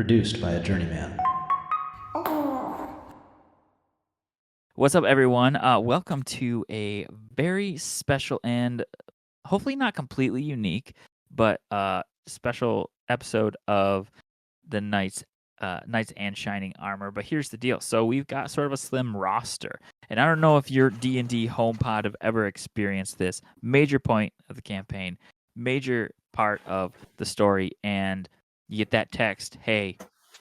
Produced by a journeyman. What's up, everyone? Welcome to a very special and hopefully not completely unique, but special episode of the Knights and Shining Armor. But here's the deal: so we've got sort of a slim roster, and I don't know if your D&D home pod have ever experienced this. Major point of the campaign, major part of the story, and you get that text: "Hey,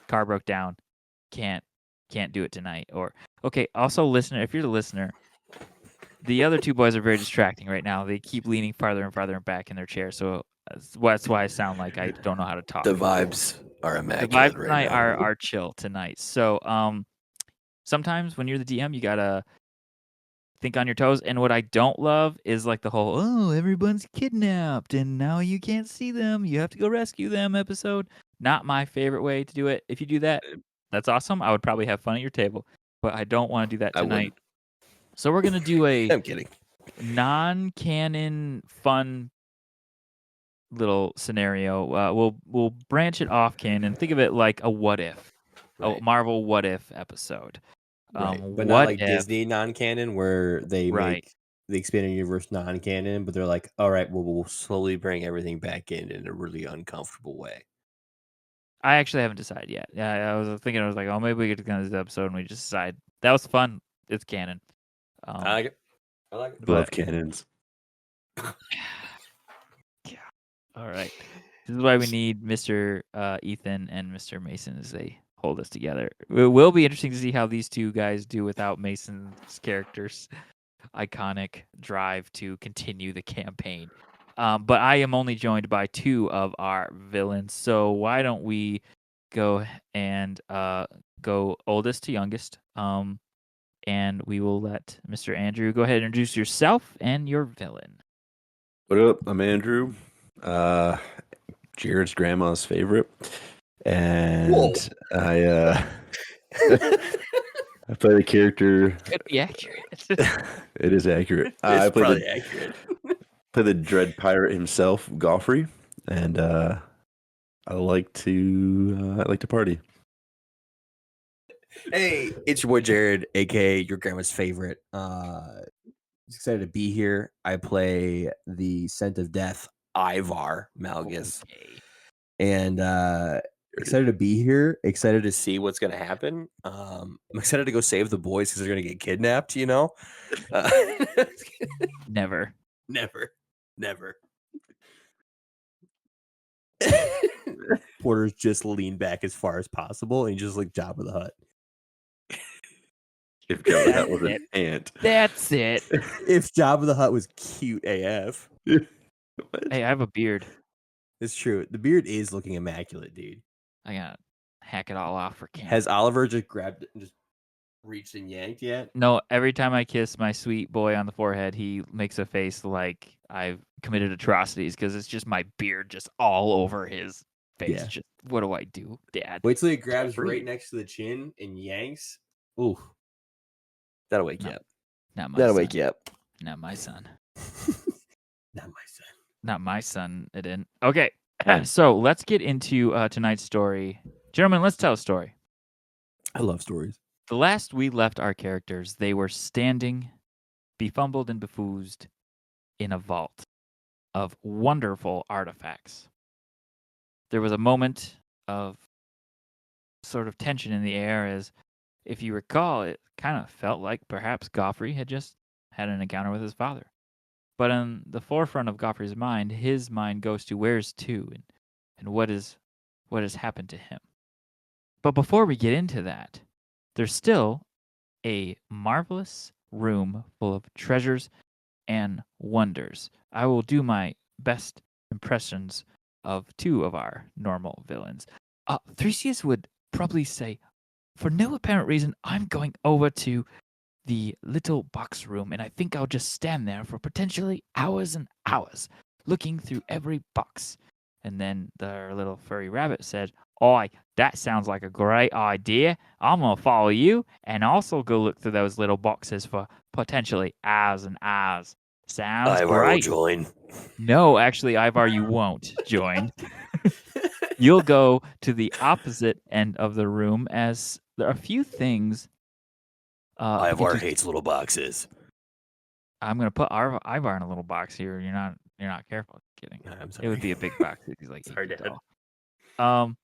car broke down, can't do it tonight," or okay, also listener, if you're the listener, the other two boys are very distracting right now. They keep leaning farther and farther back in their chair, so that's why I sound like I don't know how to talk. The vibes are The immaculate vibes right tonight now. are chill tonight. So sometimes when you're the DM, you gotta think on your toes. And what I don't love is like the whole everyone's kidnapped and now you can't see them. You have to go rescue them episode. Not my favorite way to do it. If you do that, that's awesome. I would probably have fun at your table, but I don't want to do that I tonight. wouldn't. So we're gonna do a I'm kidding. non-canon fun little scenario. We'll branch it off canon. Think of it like a what if, Right. a Marvel what if episode. Right. But What not like if- Disney non-canon where they Right. make the expanded universe non-canon, but they're like, all right, well, we'll slowly bring everything back in a really uncomfortable way. I actually haven't decided yet. Yeah, I was thinking. I was like, oh, maybe we could do this episode, and we just decide. That was fun. It's canon. I like it. I like it. But- Love cannons. All right. This is why we need Mr. Ethan and Mr. Mason as they hold us together. It will be interesting to see how these two guys do without Mason's character's iconic drive to continue the campaign. But I am only joined by two of our villains. So why don't we go and go oldest to youngest? And we will let Mr. Andrew go ahead and introduce yourself and your villain. What up? I'm Andrew. Jared's grandma's favorite, and I I play the character. Could be accurate. It is accurate. It's I play probably the accurate. play the dread pirate himself, Gofrey, and I like to party. Hey, it's your boy Jared, aka your grandma's favorite. Excited to be here. I play the Scent of Death, Ivar Malgus. Okay. And excited to be here. Excited to see what's gonna happen. I'm excited to go save the boys because they're gonna get kidnapped. You know, Never. never. Porter's just leaned back as far as possible and just like Jabba the Hutt. If Jabba that was an ant, That's it. If Jabba the Hutt was cute AF, Hey, I have a beard. it's true. The beard is looking immaculate, dude. I gotta hack it all off for camp. Has Oliver just grabbed it and just reached and yanked yet? No, every time I kiss my sweet boy on the forehead, he makes a face like I've committed atrocities because it's just my beard just all over his face. Yeah. Just what do I do, Dad? Wait till he grabs Free. right next to the chin and yanks. Ooh. That'll wake you No. up. Not my That'll son. wake you up. Not my son. Not my son. Not my son. It didn't. Okay, so let's get into tonight's story, gentlemen. Let's tell a story. I love stories. The last we left our characters, they were standing, befumbled and befoozed, in a vault of wonderful artifacts. There was a moment of sort of tension in the air as, if you recall, it kind of felt like perhaps Gofrey had just had an encounter with his father. But in the forefront of Gofrey's mind, his mind goes to where's to and what has happened to him. But before we get into that, there's still a marvelous room full of treasures and wonders. I will do my best impressions of two of our normal villains. Theseus would probably say, for no apparent reason, I'm going over to the little box room, and I think I'll just stand there for potentially hours and hours, looking through every box. And then the little furry rabbit said, "Oi, that sounds like a great idea. I'm going to follow you and also go look through those little boxes for potentially hours and hours. Sounds Ivar will great." join. No, actually, Ivar, you won't join. You'll go to the opposite end of the room as there are a few things. Ivar hates little boxes. I'm gonna put Ivar in a little box here. You're not careful. Kidding. I'm sorry. It would be a big box if he's like 8 Sorry, feet Dad. tall.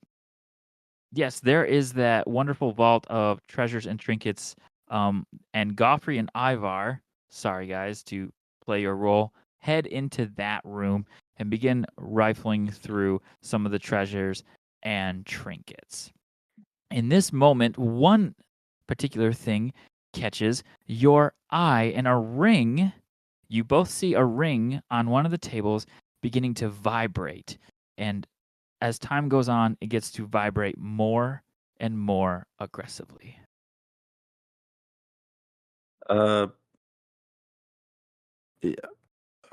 Yes, there is that wonderful vault of treasures and trinkets. And Gofrey and Ivar, sorry guys, to play your role, head into that room and begin rifling through some of the treasures and trinkets. In this moment, one particular thing catches your eye, and a ring. You both see a ring on one of the tables beginning to vibrate. And as time goes on, it gets to vibrate more and more aggressively. Yeah.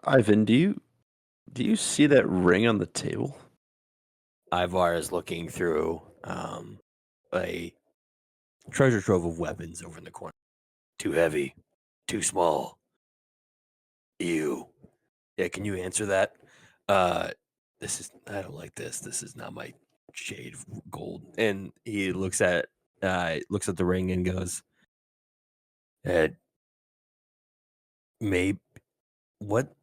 Ivan, do you see that ring on the table? Ivar is looking through a treasure trove of weapons over in the corner. Too heavy, too small. Ew. Yeah, can you answer that? I don't like this. This is not my shade of gold. And he looks at the ring and goes, maybe what?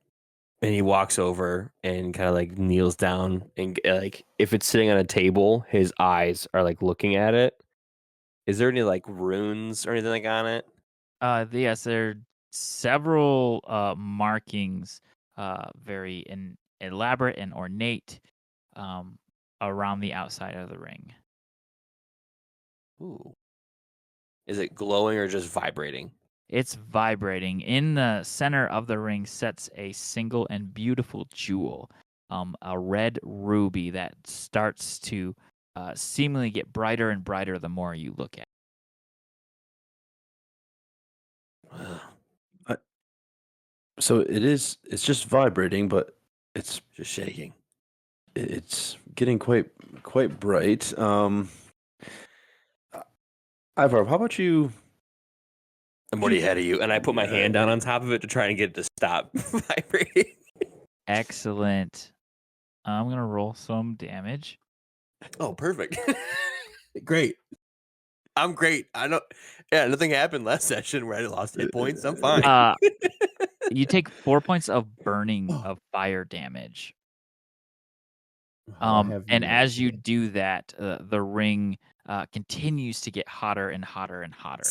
And he walks over and kind of like kneels down and like if it's sitting on a table, his eyes are like looking at it. Is there any like runes or anything like on it? Yes, there are several markings, very elaborate and ornate, around the outside of the ring. Ooh. Is it glowing or just vibrating? It's vibrating. In the center of the ring sets a single and beautiful jewel, a red ruby that starts to seemingly get brighter and brighter the more you look at it. So it's just vibrating, but it's Just shaking. it's getting quite bright. Ivar, how about you? I'm already ahead of you, and I put my hand down on top of it to try and get it to stop vibrating. Excellent. I'm going to roll some damage. Oh, perfect. Great. I'm great. Nothing happened last session where I lost hit points. I'm fine. You take 4 points of burning of fire damage. And as you do that, the ring continues to get hotter and hotter and hotter.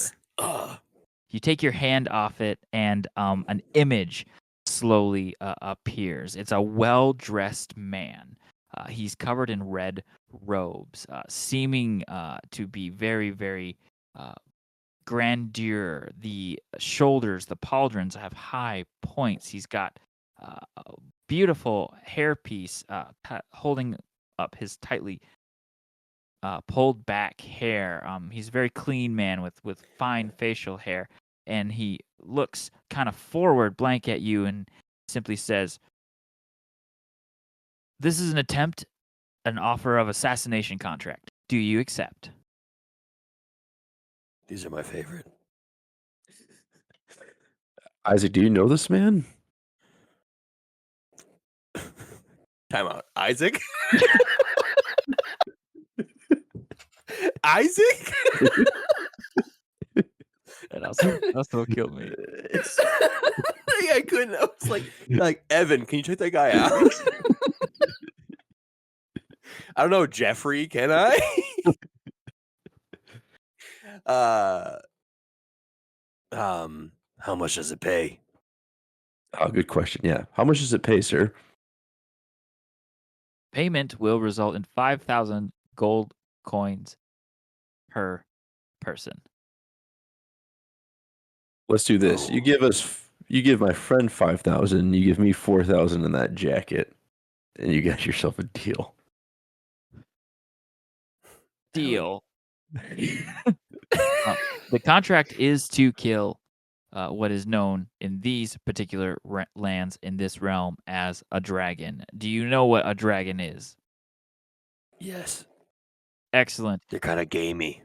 You take your hand off it, and an image slowly appears. It's a well-dressed man. He's covered in red robes, seeming to be very, very grandeur. The shoulders, the pauldrons have high points. He's got a beautiful hairpiece holding up his tightly pulled back hair. He's a very clean man with fine facial hair, and he looks kind of forward, blank at you, and simply says, "This is an offer of assassination contract. Do you accept?" These are my favorite. Isaac, do you know this man? Time out. Isaac? Isaac? That also killed me. I couldn't. I was like, Evan, can you check that guy out? I don't know, Jeffrey, can I? How much does it pay? Oh, good question. Yeah. How much does it pay, sir? Payment will result in 5,000 gold coins per person. Let's do this. You give my friend 5,000. You give me 4,000 in that jacket, and you got yourself a deal. Deal. The contract is to kill what is known in these particular lands in this realm as a dragon. Do you know what a dragon is? Yes. Excellent. They're kind of gamey.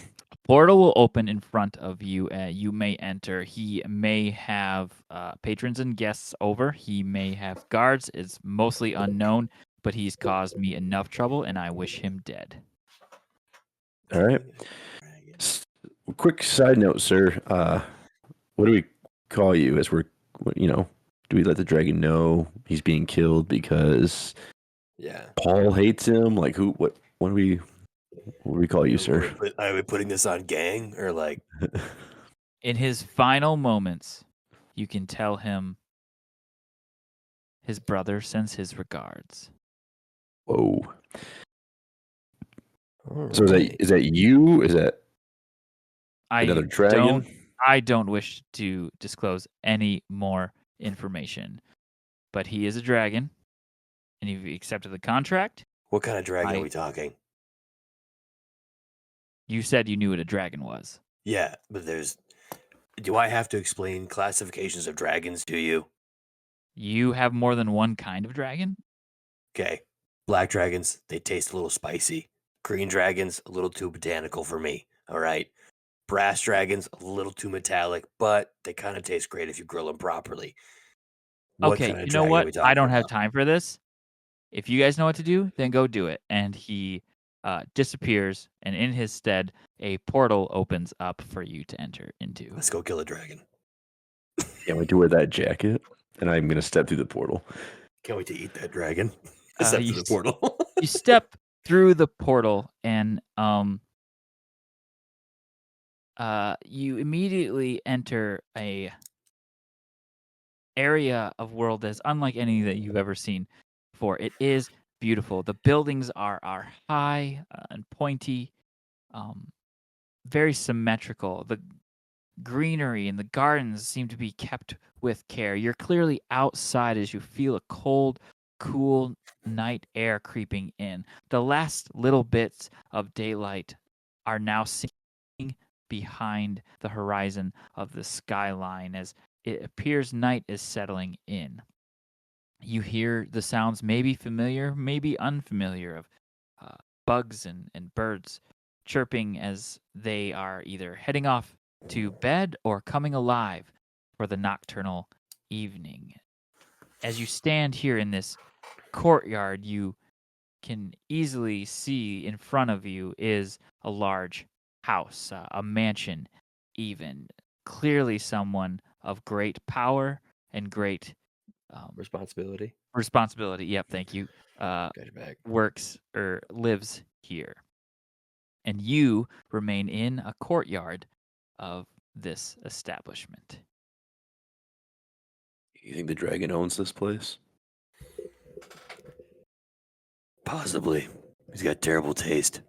A portal will open in front of you. You may enter. He may have patrons and guests over. He may have guards. It's mostly unknown, but he's caused me enough trouble, and I wish him dead. All right. Quick side note, sir. What do we call you as we're, do we let the dragon know he's being killed because Paul hates him? Like what do we call you, sir? Are we putting this on gang or like? In his final moments, you can tell him his brother sends his regards. Whoa. All So right. is that you? Is that another dragon? I don't wish to disclose any more information, but he is a dragon, and you've accepted the contract. What kind of dragon are we talking? You said you knew what a dragon was. Yeah, but do I have to explain classifications of dragons to you? You have more than one kind of dragon? Okay. Black dragons, they taste a little spicy. Green dragons, a little too botanical for me. All right. Brass dragons, a little too metallic, but they kind of taste great if you grill them properly. What Okay, kind of you know dragon are what? we talking I don't have about? time for this. If you guys know what to do, then go do it. And he disappears, and in his stead, a portal opens up for you to enter into. Let's go kill a dragon. Can't wait to wear that jacket, and I'm gonna step through the portal. Can't wait to eat that dragon. Step through the portal. You step through the portal, and you immediately enter a area of world that's unlike any that you've ever seen before. It is beautiful. The buildings are high and pointy, very symmetrical. The greenery and the gardens seem to be kept with care. You're clearly outside as you feel a cold, cool night air creeping in. The last little bits of daylight are now sinking behind the horizon of the skyline as it appears night is settling in. You hear the sounds, maybe familiar, maybe unfamiliar, of bugs and birds chirping as they are either heading off to bed or coming alive for the nocturnal evening. As you stand here in this courtyard, you can easily see in front of you is a large house, a mansion even. Clearly someone of great power and great Responsibility. Yep, thank you. Got your back. Works or lives here. And you remain in a courtyard of this establishment. You think the dragon owns this place? Possibly. He's got terrible taste.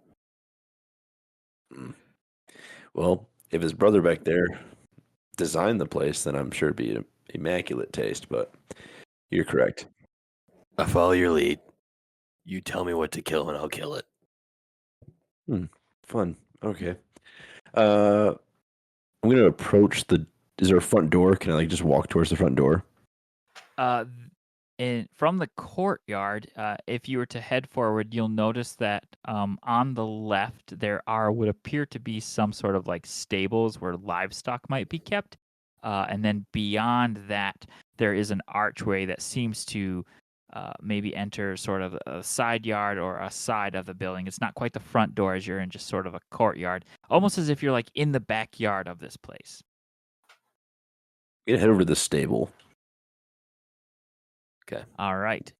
Well, if his brother back there designed the place, then I'm sure it'd be an immaculate taste, but you're correct. I follow your lead. You tell me what to kill and I'll kill it. Fun. Okay. I'm gonna approach is there a front door? Can I just walk towards the front door? From the courtyard, if you were to head forward, you'll notice that on the left there are what appear to be some sort of like stables where livestock might be kept. And then beyond that, there is an archway that seems to maybe enter sort of a side yard or a side of the building. It's not quite the front door as you're in just sort of a courtyard, almost as if you're like in the backyard of this place. I'm gonna head over to the stable. Okay. All right.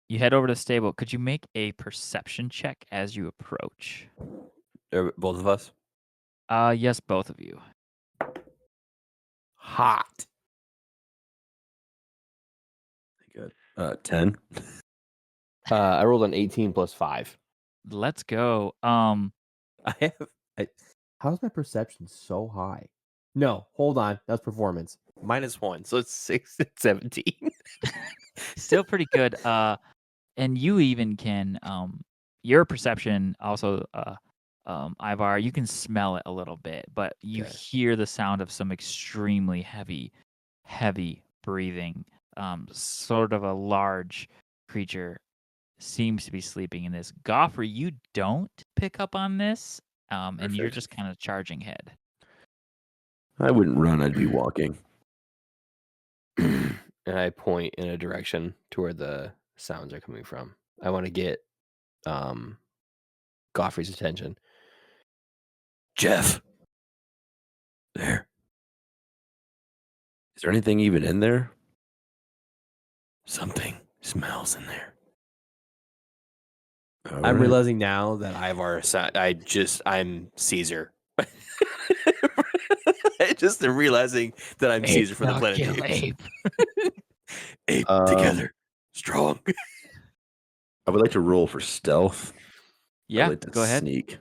You head over to the stable. Could you make a perception check as you approach? Both of us? Yes, both of you. Hot. Good. 10. I rolled an 18 plus 5. Let's go. How's my perception so high? No, hold on. That's performance. -1, so it's 6 and 17. Still pretty good. And you even can your perception also Ivar, you can smell it a little bit, but you hear the sound of some extremely heavy breathing. Sort of a large creature seems to be sleeping in this. Gofrey, you don't pick up on this, and you're just kind of charging ahead. I wouldn't run. I'd be walking. And I point in a direction to where the sounds are coming from. I want to get Gofrey's attention. Jeff, there. Is there anything even in there? Something smells in there. All I'm right. realizing now that Ivar, I'm Caesar. I just am realizing that I'm Caesar from the Planet of the Apes. Ape together, strong. I would like to roll for stealth. Yeah, I'd like to go ahead. sneak.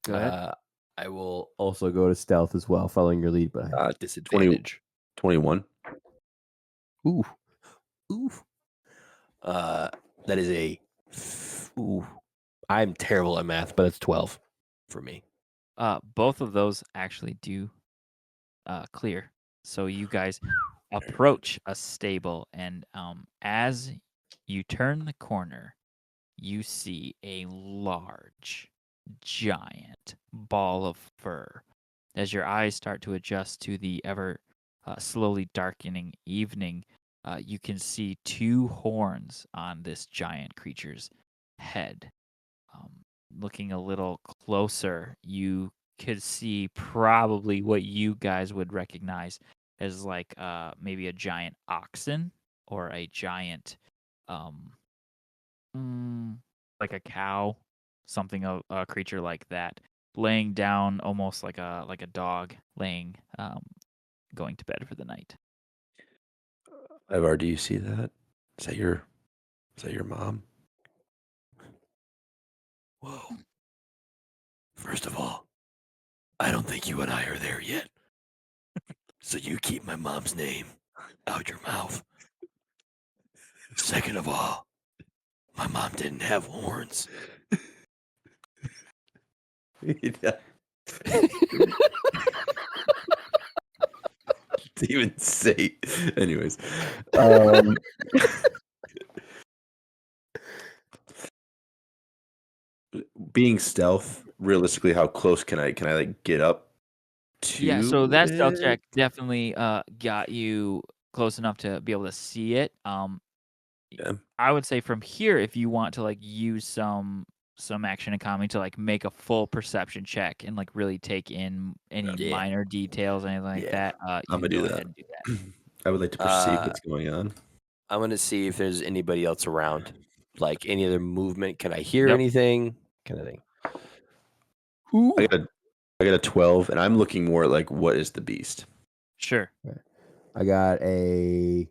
Go ahead. I will also go to stealth as well, following your lead. But disadvantage. 21. ooh, ooh, That is a. Ooh, I'm terrible at math, but it's 12 for me. Both of those actually do clear. So you guys approach a stable, and as you turn the corner, you see a large, giant ball of fur. As your eyes start to adjust to the ever slowly darkening evening, you can see two horns on this giant creature's head. Looking a little closer, you could see probably what you guys would recognize as like maybe a giant oxen or a giant like a cow, something a creature like that, laying down almost like a dog laying going to bed for the night. Ivar, do you see that? Is that your mom? Whoa. First of all, I don't think you and I are there yet. So you keep my mom's name out your mouth. Second of all, my mom didn't have horns. To even say. Anyways. Being stealth, realistically, how close can I like get up to Yeah, so that stealth it? check definitely got you close enough to be able to see it. Yeah. I would say from here, if you want to like use some action economy to like make a full perception check and like really take in any Yeah. minor details, anything like Yeah. that, I'm you gonna can do go that. ahead and do that. I would like to perceive what's going on. I'm going to see if there's anybody else around. Like any other movement. Can I hear Yep. anything? Kind of thing. I got a 12, and I'm looking more at like what is the beast. Sure. I got a.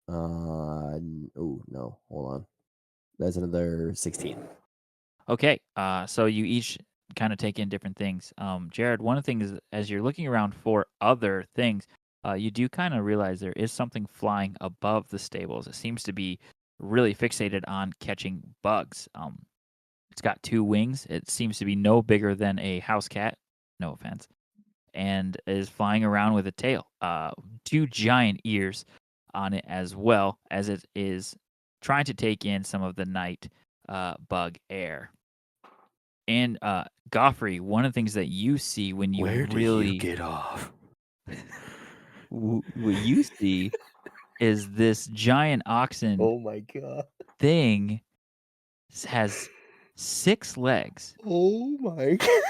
Oh no, hold on. That's another 16. Okay. So you each kind of take in different things. Jared, one of the things is as you're looking around for other things, you do kind of realize there is something flying above the stables. It seems to be really fixated on catching bugs. It's got two wings. It seems to be no bigger than a house cat. No offense. And is flying around with a tail. Two giant ears on it as well as it is trying to take in some of the night bug air. And Gofrey, one of the things that you see when you Where really do you get off? what you see is this giant oxen Oh my god. thing has 6 legs Oh my god.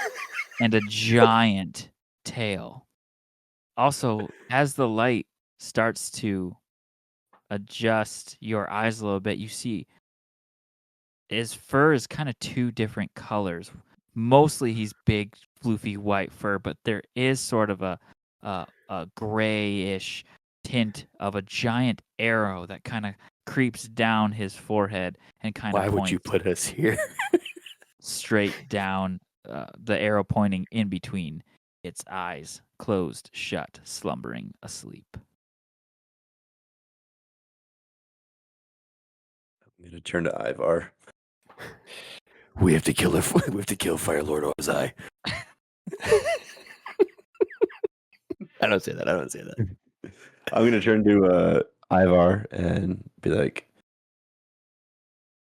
and a giant tail. Also, as the light starts to adjust your eyes a little bit, you see his fur is kind of two different colors. Mostly he's big, floofy white fur, but there is sort of a grayish tint of a giant arrow that kind of creeps down his forehead and kind of Why would you points put us here? straight down, the arrow pointing in between its eyes, closed, shut, slumbering, asleep. I'm gonna turn to Ivar. We have to kill her. We have to kill Fire Lord Ozai. I don't say that. I'm gonna turn to Ivar and be like,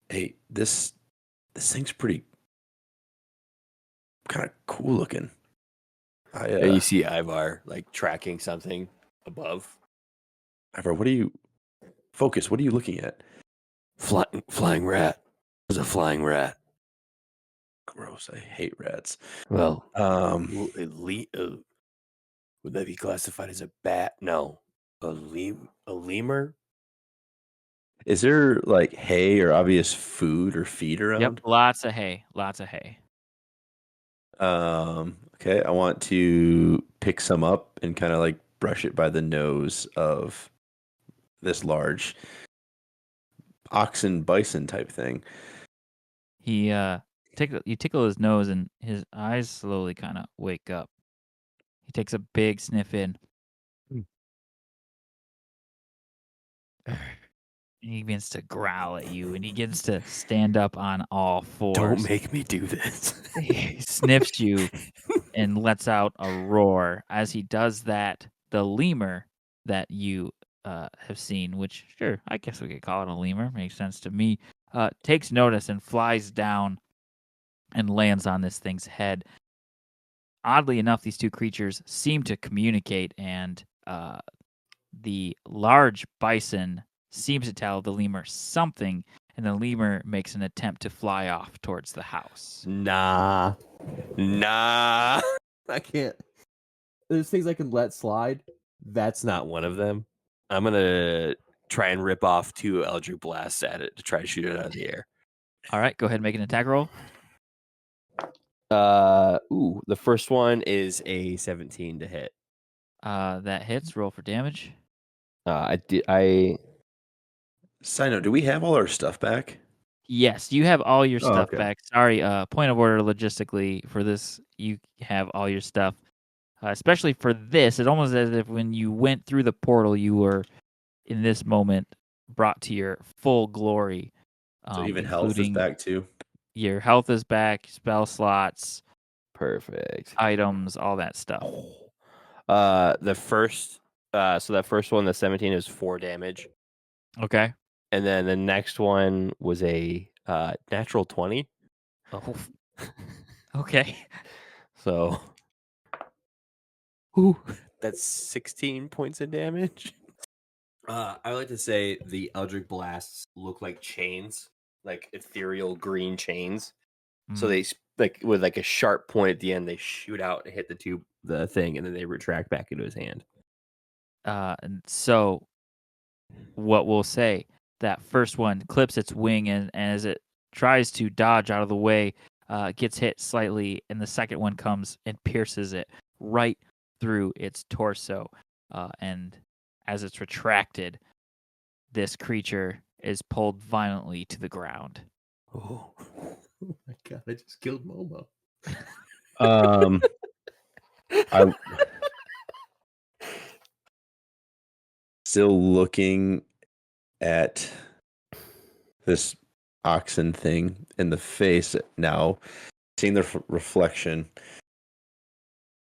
"Hey, this thing's pretty kind of cool looking." And you see Ivar like tracking something above. Ivar, what are you looking at? Flying rat. was a flying rat. Gross. I hate rats. Well, Um, would that be classified as a bat? No, a lemur. is there like hay or obvious food or feed Yep, around? lots of hay. Lots of hay. Okay. I want to pick some up and kind of like brush it by the nose of this large oxen bison type thing. He you tickle his nose and his eyes slowly kind of wake up. He takes a big sniff in. And he begins to growl at you, and he begins to stand up on all fours. Don't make me do this. He sniffs you and lets out a roar. As he does that, the lemur that you have seen, which sure, I guess we could call it a lemur, makes sense to me, takes notice and flies down and lands on this thing's head. Oddly enough, these two creatures seem to communicate, and the large bison seems to tell the lemur something, and the lemur makes an attempt to fly off towards the house. Nah. I can't. There's things I can let slide. That's not one of them. I'm gonna try and rip off 2 Eldritch blasts at it to try to shoot it out of the air. All right, go ahead and make an attack roll. The first one is a 17 to hit. That hits. Roll for damage. I Side note, do we have all our stuff back? Yes, you have all your Oh, stuff okay. back. Sorry, point of order logistically for this, you have all your stuff. Especially for this, it's almost as if when you went through the portal, you were, in this moment, brought to your full glory. So even health is including back too. your health is back, spell slots, perfect. items, all that stuff. The first so that first one, the 17 is 4 damage. Okay. And then the next one was a natural 20. Oh. Okay. So that's 16 points of damage. I like to say the Eldritch blasts look like chains, like ethereal green chains. So they like with like a sharp point at the end, they shoot out and hit the thing, and then they retract back into his hand. And so what we'll say, that first one clips its wing, and as it tries to dodge out of the way, gets hit slightly, and the second one comes and pierces it right through its torso. And as it's retracted, this creature is pulled violently to the ground. Oh my god! I just killed Momo. I'm still looking at this oxen thing in the face now, seeing the reflection.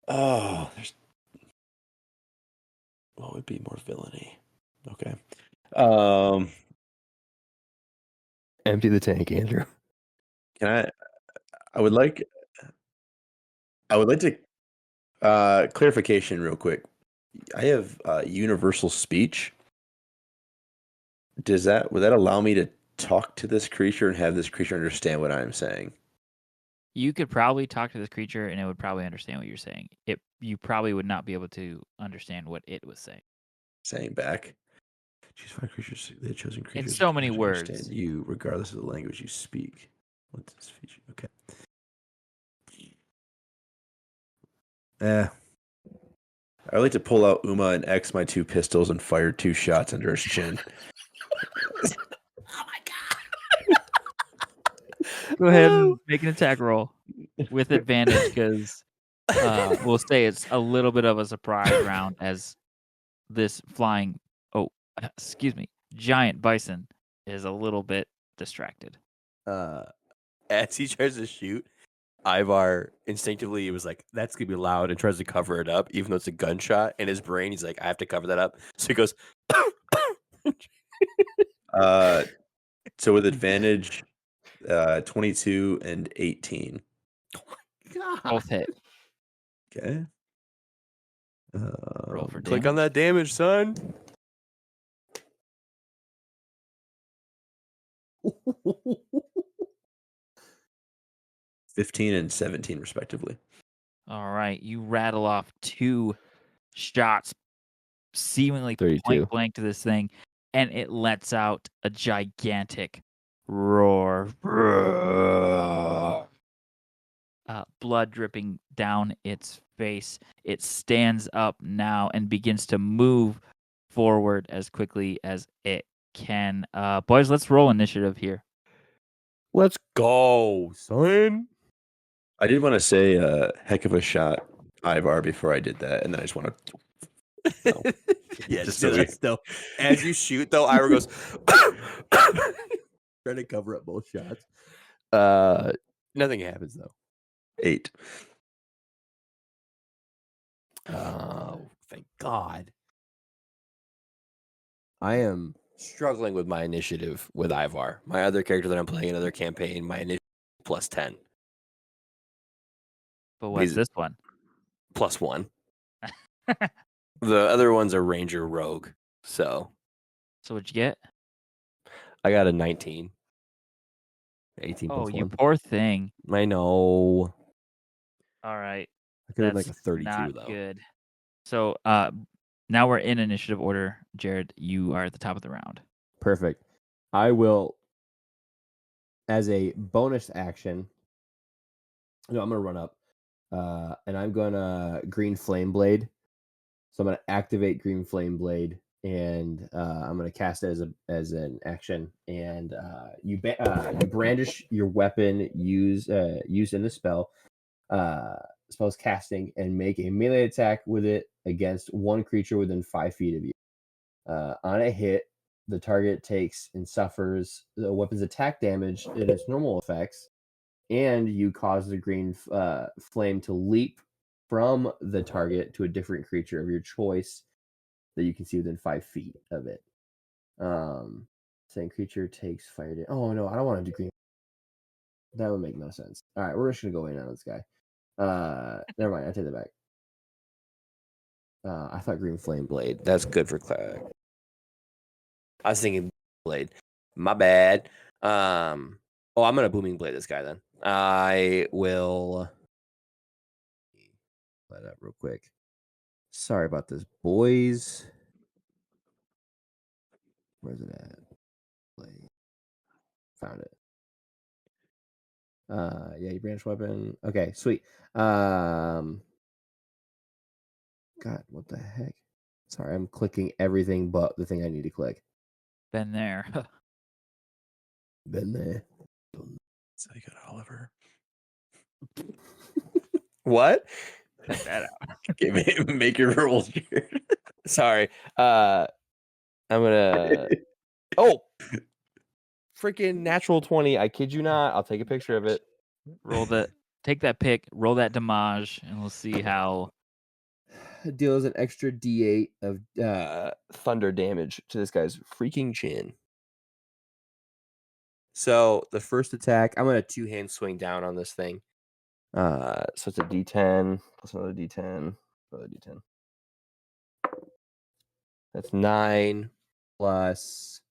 Oh, there's what would be more villainy? Okay. Empty the tank, Andrew. Can I would like to clarification real quick. I have universal speech. Would that allow me to talk to this creature and have this creature understand what I'm saying? You could probably talk to this creature, and it would probably understand what you're saying. You probably would not be able to understand what it was saying. Saying back. Choose 5 creatures. The chosen creatures so can many words. understand you, regardless of the language you speak. What's this feature? Okay. I would like to pull out Uma and X my 2 pistols and fire 2 shots under his chin. Oh my god! Go ahead and make an attack roll with advantage, because we'll say it's a little bit of a surprise round as this giant bison is a little bit distracted. As he tries to shoot, Ivar instinctively was like, "That's gonna be loud," and tries to cover it up, even though it's a gunshot. In his brain, he's like, "I have to cover that up." So he goes. So with advantage, 22 and 18. Oh my god! Both hit. Okay. Roll for Click damage. on that damage, son. 15 and 17, respectively. All right, you rattle off 2 shots, seemingly 32. point blank to this thing, and it lets out a gigantic roar. Blood dripping down its face. It stands up now and begins to move forward as quickly as it can. Boys, let's roll initiative here. Let's go, son. I did want to say heck of a shot, Ivar, before I did that, and then I just want to. No. Yeah, Just just do so that still. As you shoot, though, Ira goes trying to cover up both shots. Nothing happens though. 8. Oh, thank God. I am Struggling with my initiative with Ivar. My other character that I'm playing another campaign, my initiative plus 10. But what's He's- this one? Plus 1. The other one's a ranger rogue. So So what'd you get? I got a 19. 18 Oh, plus you 1. poor thing. I know. All right. I could have like That's a 32 not though. good. So now we're in initiative order. Jared, you are at the top of the round. perfect. I will, as a bonus action, I'm going to run up and I'm going to Green Flame Blade. So I'm going to activate Green Flame Blade and I'm going to cast it as an action. And you brandish your weapon used in the spell's casting and make a melee attack with it against one creature within 5 feet of you. On a hit, the target takes and suffers the weapon's attack damage in its normal effects, and you cause the green flame to leap from the target to a different creature of your choice that you can see within 5 feet of it. Same creature takes fire damage. Oh no, I don't want to do green. That would make no sense. All right, we're just gonna go in on this guy. Never mind. I take that back. I thought Green Flame Blade. That's good for Claire. I was thinking blade. My bad. I'm gonna booming blade this guy then. I will Let up real quick. Sorry about this, boys. Where's it at? Found it. Yeah, you branch weapon. Okay, sweet. God, what the heck? Sorry, I'm clicking everything but the thing I need to click. Been there. Been there. So you got Oliver. what? Check that out. Okay, make your rolls, Jared. Sorry. I'm gonna freaking natural 20. I kid you not. I'll take a picture of it. Take that pick, roll that damage, and we'll see how. Deals an extra D8 of Thunder damage to this guy's freaking chin. So the first attack, I'm gonna 2-hand swing down on this thing. So it's a D10 plus another D10, another D10. That's 9 plus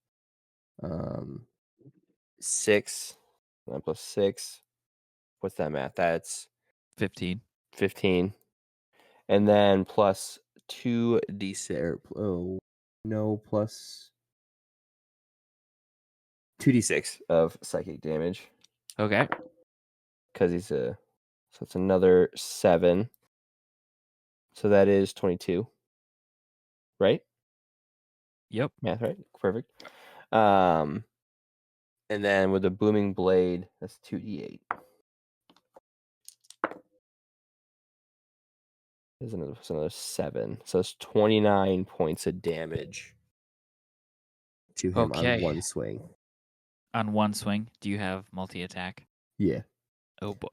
6. 9 plus 6. What's that math? That's 15. 15. And then plus 2d6. Oh, no, plus 2d6 of psychic damage. Okay. Because he's so it's another 7. So that is 22. Right? Yep. Math, right? Perfect. And then with the booming blade, that's 2d8. There's another 7. So it's 29 points of damage to him on Okay. one swing. On one swing, do you have multi-attack? yeah. Oh boy.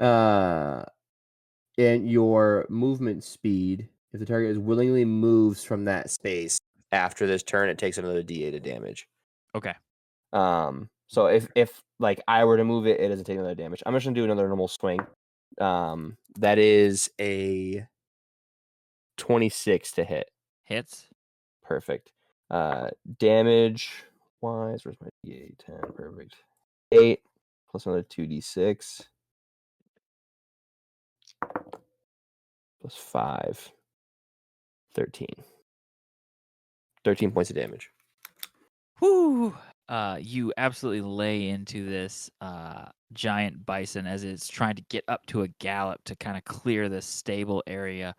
And your movement speed, if the target is willingly moves from that Space. After this turn, it takes another d8 of damage. Okay. So if like I were to move it, it doesn't take another damage. I'm just gonna do another normal swing. That is a 26 to hit. Hits. Perfect. Damage wise, where's my d8? 10. Perfect. 8 plus another 2d6. plus 5. 13. 13 points of damage. Whoo! You absolutely lay into this giant bison as it's trying to get up to a gallop to kind of clear this stable area.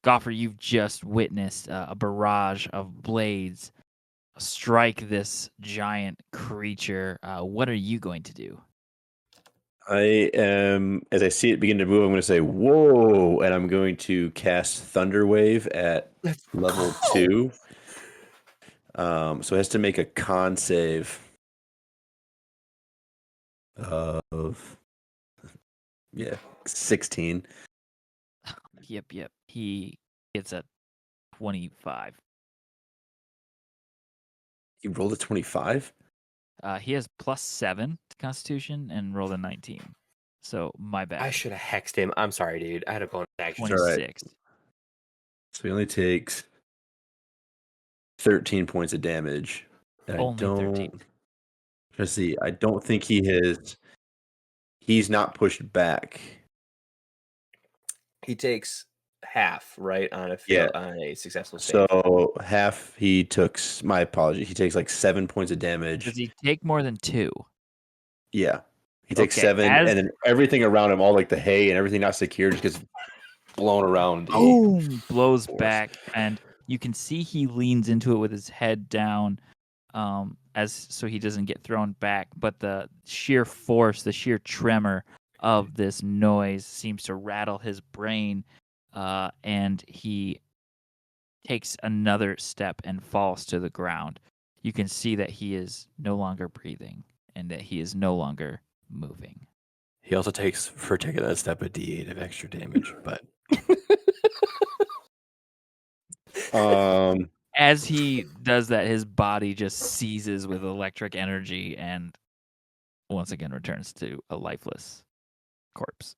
Goffer, you've just witnessed a barrage of blades strike this giant creature. What are you going to do? I am, as I see it begin to move, I'm going to say, whoa, and I'm going to cast Thunder Wave at level 2. So it has to make a con save of, 16. Yep. He gets a 25. You rolled a 25? He has +7 to Constitution and rolled a 19. So my bad. I should have hexed him. I'm sorry, dude. I had a bonus action. 26. So he only takes 13 points of damage. And Only 13. Let's see. I don't think he's not pushed back. He takes half, right, on a successful save. So half he took. My apology. He takes like 7 points of damage. Does he take more than 2? Yeah, he takes Okay, 7, and then everything around him, all like the hay and everything not secured, just gets blown around. Boom! Blows back, and you can see he leans into it with his head down, so he doesn't get thrown back. But the sheer force, the sheer tremor of this noise seems to rattle his brain, and he takes another step and falls to the ground. You can see that he is no longer breathing and that he is no longer moving. He also takes, for taking that step, a D8 of extra damage, but As he does that, his body just seizes with electric energy and once again returns to a lifeless corpse.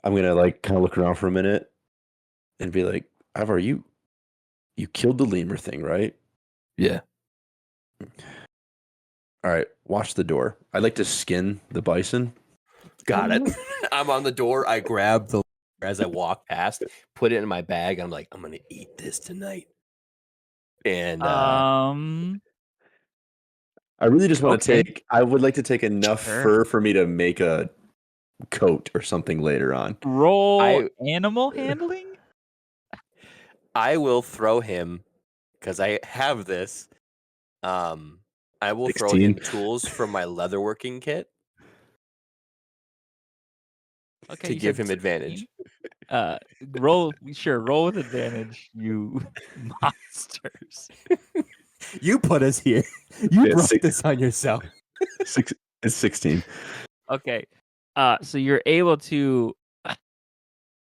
I'm gonna like kind of look around for a minute and be like, Ivar, you killed the lemur thing, right? yeah. All right, watch the door. I'd like to skin the bison. Got it. I'm on the door. I grab the as I walk past, put it in my bag. I'm like, I'm gonna eat this tonight. And I really just want to Okay. take. I would like to take enough Sure. fur for me to make a coat or something later on. Roll animal handling? I will throw him because I have this. I will throw him 16. tools from my leatherworking kit Okay, to you give said him advantage. 16. Roll with advantage, you monsters. You put us here. You Yeah, brought 6. this on yourself. It's 16. Okay. So you're able to,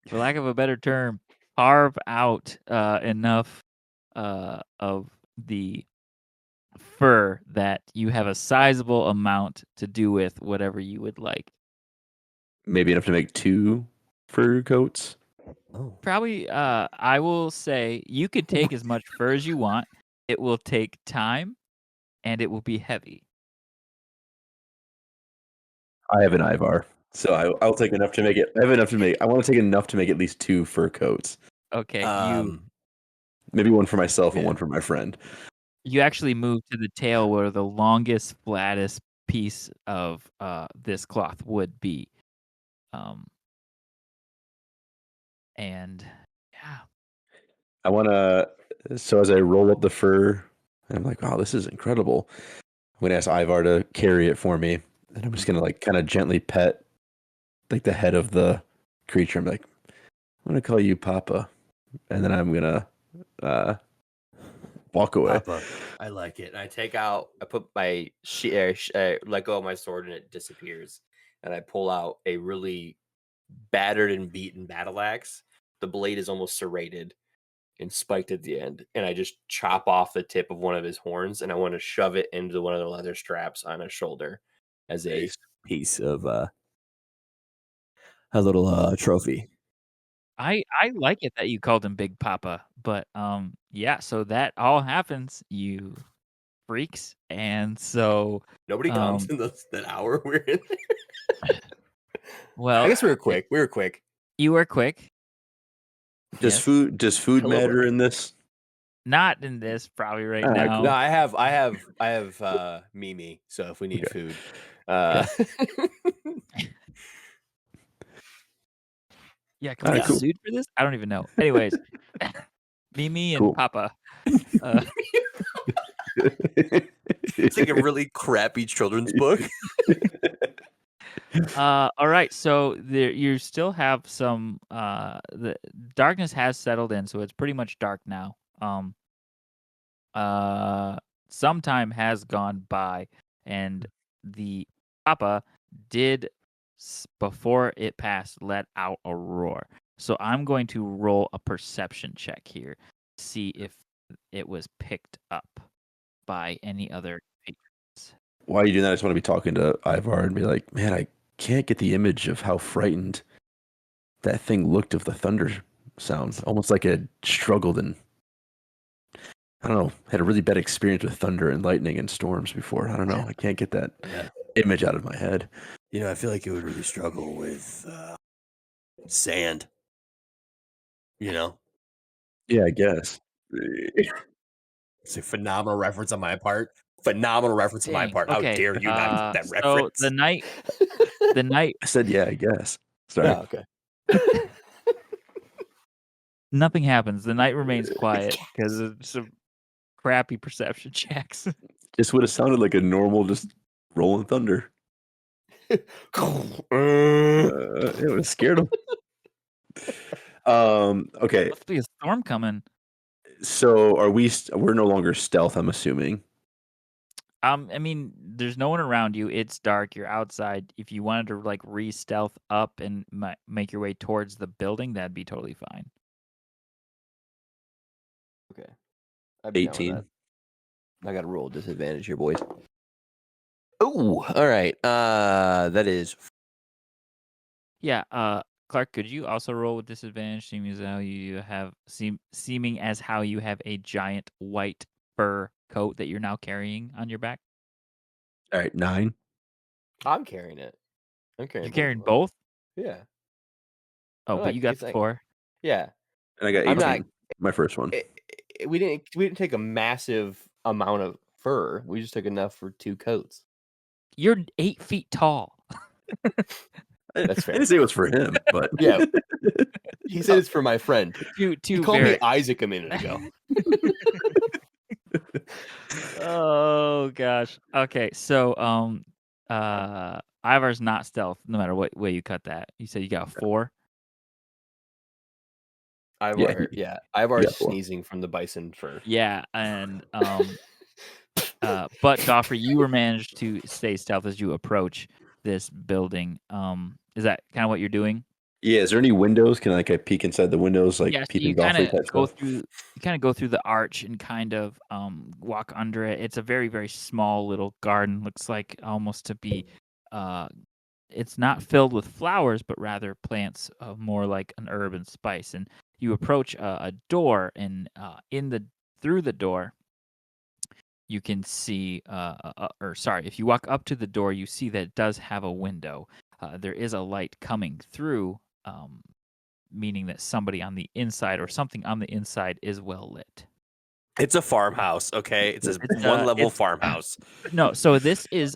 for lack of a better term, carve out enough of the fur that you have a sizable amount to do with whatever you would like. Maybe enough to make 2 fur coats. Oh. Probably, I will say you could take as much fur as you want. It will take time, and it will be heavy. I have an Ivar, so I'll take enough to make it. I have enough to make. I want to take enough to make at least 2 fur coats. Okay, Maybe one for myself and one for my friend. you actually move to the tail where the longest, flattest piece of this cloth would be. And yeah, I want to. So as I roll up the fur, I'm like, "Wow, this is incredible." I'm gonna ask Ivar to carry it for me, and I'm just gonna like kind of gently pet like the head of the creature. I'm like, "I'm gonna call you Papa," and then I'm gonna walk away. Papa, I like it. And I put my let go of my sword and it disappears. And I pull out a really battered and beaten battle axe. The blade is almost serrated and spiked at the end. And I just chop off the tip of one of his horns and I want to shove it into one of the leather straps on his shoulder as a piece of a little trophy. I like it that you called him Big Papa, but yeah, so that all happens, you freaks, and so Nobody comes in that hour we're in there. well, I guess we were quick. You were quick. Does Yes. food Hello, matter buddy. in this? Not in this probably right Ah, now. cool. No, I have Mimi. So if we need Okay. food, Yeah, can we Yeah. get Cool. sued for this? I don't even know. Anyways, Mimi and Cool. Papa. it's like a really crappy children's book. All right, so there you still have some. The darkness has settled in, so it's pretty much dark now. Some time has gone by, and the Papa did before it passed let out a roar. So I'm going to roll a perception check here, see if it was picked up by any other patrons. While you doing that, I just want to be talking to Ivar and be like, man, I can't get the image of how frightened that thing looked of the thunder sound. Almost like it struggled and, I don't know, had a really bad experience with thunder and lightning and storms before. I don't know. I can't get that Yeah. image out of my head. I feel like it would really struggle with sand. Yeah, I guess. It's a phenomenal reference on my part. Phenomenal reference on my Dang, part. okay. How dare you not get that So reference? the night I said, yeah, I guess. Sorry. Oh, okay. nothing happens. The night remains quiet because of some crappy perception checks. Just would have sounded like a normal, just rolling thunder. It was scared him. Okay. Must be a storm coming. So are we? We're no longer stealth. I'm assuming. I mean, there's no one around you. It's dark. You're outside. If you wanted to like re-stealth up and make your way towards the building, that'd be totally fine. Okay. I'd be down with 18. that. I got a roll disadvantage here, boys. Oh, all right. That is Yeah. Clark, could you also roll with disadvantage, seeming as how you have seeming as how you have a giant white fur coat that you're now carrying on your back? All right, 9. I'm carrying it. I'm carrying You're both carrying of them. both? Yeah. Oh, I'm but like, you got it's the like, 4. yeah. And I got 18. I'm not. My first one. We didn't take a massive amount of fur. We just took enough for 2 coats. You're 8 feet tall. That's fair. I didn't say it was for him, but Yeah. He said it's for my friend. Two He called very me Isaac a minute ago. Oh gosh. Okay, so Ivar's not stealth no matter what way you cut that. You said you got 4? Ivar, yeah, Ivar's yeah, 4. sneezing from the bison fur. Yeah, and but Gofrey, you were managed to stay stealth as you approach this building. Is that kind of what you're doing? Yeah, is there any windows? Can I peek inside the windows, like Yeah, so peeping you kind Godfrey of type go stuff? through the arch and kind of walk under it. It's a very, very small little garden. Looks like almost to be it's not filled with flowers, but rather plants of more like an herb and spice. And you approach a door, and through the door, you can see, if you walk up to the door, you see that it does have a window. There is a light coming through, meaning that somebody on the inside or something on the inside is well lit. It's a farmhouse, okay? It's a one-level farmhouse. No, so this is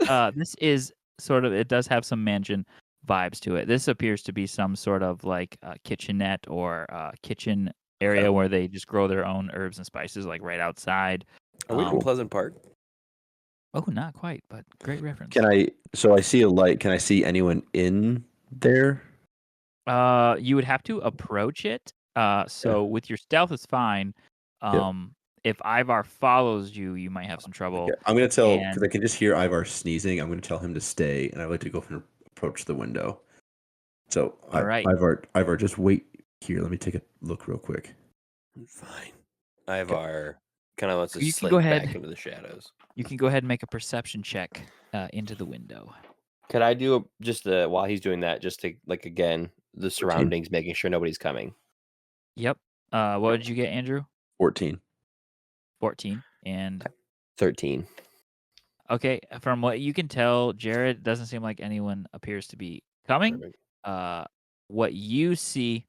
sort of, it does have some mansion vibes to it. This appears to be some sort of like kitchenette or kitchen area where they just grow their own herbs and spices, like right outside. Are we in Pleasant Park? Oh, not quite, but great reference. So I see a light. Can I see anyone in there? You would have to approach it. So with your stealth is fine. If Ivar follows you, you might have some trouble. Okay. I'm gonna tell, because I can just hear Ivar sneezing. I'm gonna tell him to stay, and I like to go and approach the window. So, All right. Ivar, just wait here. Let me take a look real quick. Fine. Ivar kind of wants to You can slink go ahead. back into the shadows. You can go ahead and make a perception check into the window. Could I do while he's doing that, just to again the surroundings, making sure nobody's coming? Yep. What did you get, Andrew? 14. 14 and 13. Okay. From what you can tell, Jared, doesn't seem like anyone appears to be coming. Perfect. what you see,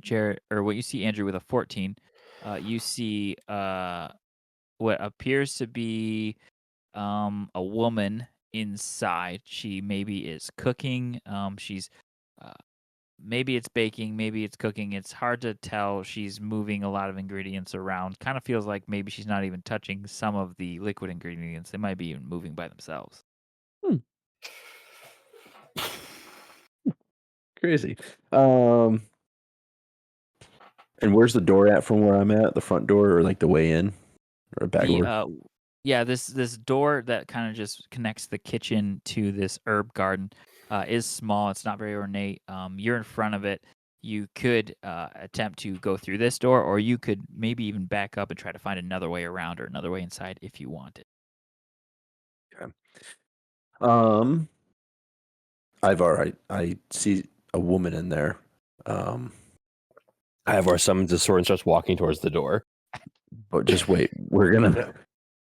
Jared, or what you see, Andrew, with a 14, you see what appears to be a woman inside. She maybe is cooking. She's maybe it's baking, maybe it's cooking. It's hard to tell. She's moving a lot of ingredients around. Kind of feels like maybe she's not even touching some of the liquid ingredients. They might be even moving by themselves. Crazy. And where's the door at from where I'm at? The front door or like the way in or back door? Yeah, this door that kind of just connects the kitchen to this herb garden is small. It's not very ornate. You're in front of it. You could attempt to go through this door, or you could maybe even back up and try to find another way around or another way inside if you wanted. Okay. Ivar, I see a woman in there. Ivar summons his sword and starts walking towards the door. But just wait, we're gonna.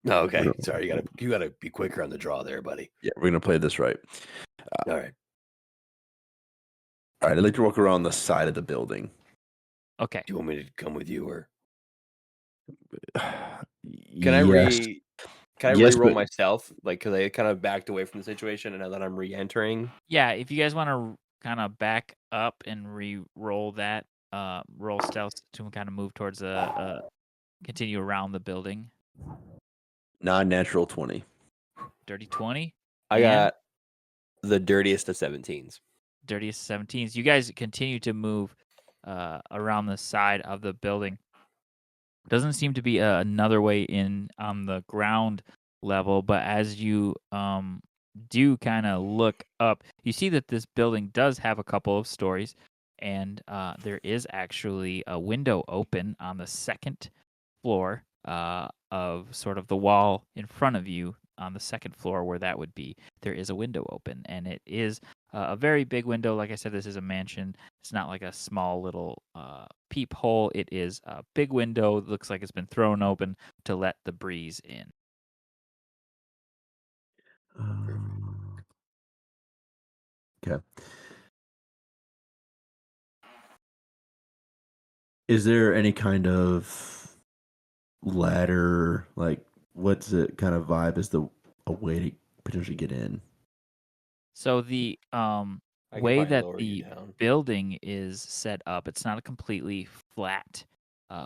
Oh, okay, sorry, you gotta be quicker on the draw there, buddy. Yeah, we're gonna play this right. All right. All right, I'd like to walk around the side of the building. Okay. Do you want me to come with you, or Can Can I Yes, re-roll but- myself? Like, because I kind of backed away from the situation, and now that I'm re-entering. Yeah, if you guys want to kind of back up and re-roll that, roll stealth to kind of move towards continue around the building. Non-natural 20. Dirty 20. I And got the dirtiest of 17s. dirtiest 17s. You guys continue to move around the side of the building. Doesn't seem to be another way in on the ground level, but as you do kind of look up, you see that this building does have a couple of stories, and there is actually a window open on the second floor of sort of the wall in front of you on the second floor where that would be. There is a window open, and it is a very big window. Like I said, this is a mansion. It's not like a small little peephole. It is a big window. It looks like it's been thrown open to let the breeze in. Okay. Is there any kind of ladder? Like, what's the kind of vibe? Is a way to potentially get in? So the I can way probably that lower you the down. building is set up, it's not a completely flat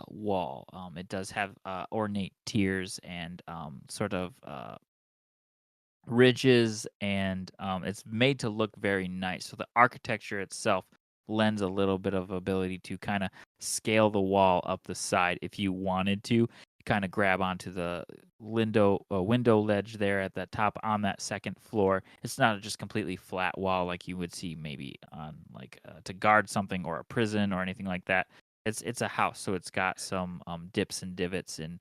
wall. It does have ornate tiers and sort of ridges, and it's made to look very nice. So the architecture itself lends a little bit of ability to kind of scale the wall up the side if you wanted to. Kind of grab onto the window ledge there at the top on that second floor. It's not just completely flat wall like you would see maybe on like to guard something or a prison or anything like that. It's a house, so it's got some dips and divots and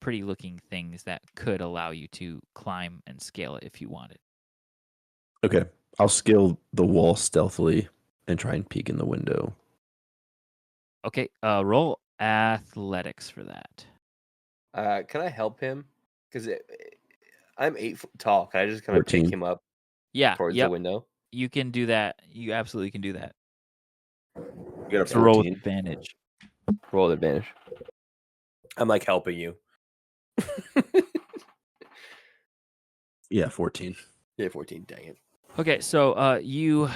pretty looking things that could allow you to climb and scale it if you wanted. Okay. I'll scale the wall stealthily and try and peek in the window. Okay, roll athletics for that. Can I help him? Because I'm 8 foot tall. Can I just kind of 14. pick him up Yeah, towards yep, the window? you can do that. You absolutely can do that. You got a So roll with 14. advantage. Roll advantage. I'm like helping you. Yeah, 14. Yeah, 14. Dang it. Okay, so you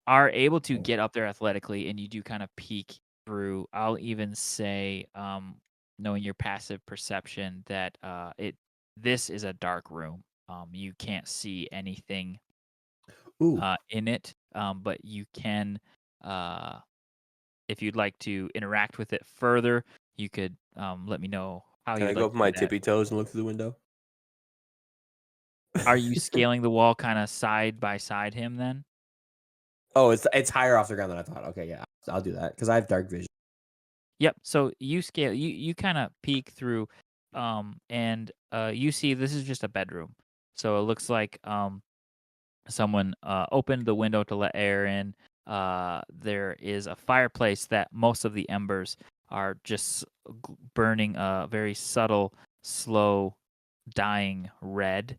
are able to get up there athletically, and you do kind of peek through. I'll even say, knowing your passive perception, that this is a dark room. You can't see anything in it, but you can, if you'd like to interact with it further, you could let me know how Can I you'd go like up to my do that. tippy toes and look through the window? Are you scaling the wall kind of side by side him then? Oh, it's higher off the ground than I thought. Okay, yeah, I'll do that because I have dark vision. Yep. So you scale, you kind of peek through, and you see this is just a bedroom. So it looks like someone opened the window to let air in. There is a fireplace that most of the embers are just burning a very subtle, slow, dying red.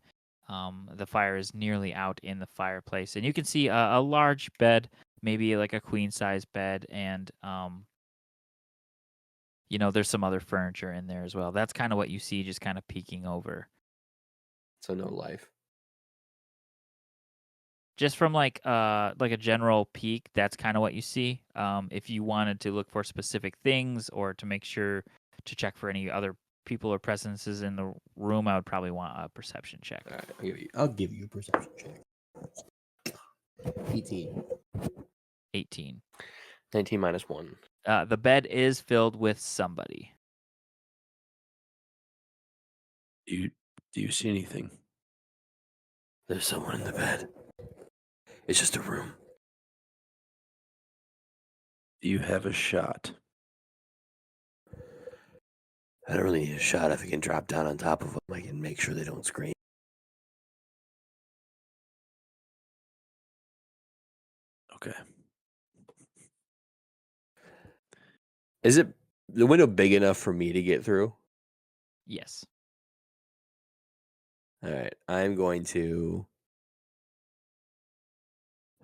The fire is nearly out in the fireplace, and you can see a large bed maybe like a queen size bed, and there's some other furniture in there as well. That's kind of what you see, just kind of peeking over. So no life. Just from like a general peek, that's kind of what you see. If you wanted to look for specific things or to make sure to check for any other people or presences in the room, I would probably want a perception check. All right, I'll give you a perception check. 18. 18. 19 minus 1. The bed is filled with somebody. Do you see anything? There's someone in the bed. It's just a room. Do you have a shot? I don't really need a shot. If I can drop down on top of them, I can make sure they don't scream. Okay. Is it the window big enough for me to get through? Yes. All right. I'm going to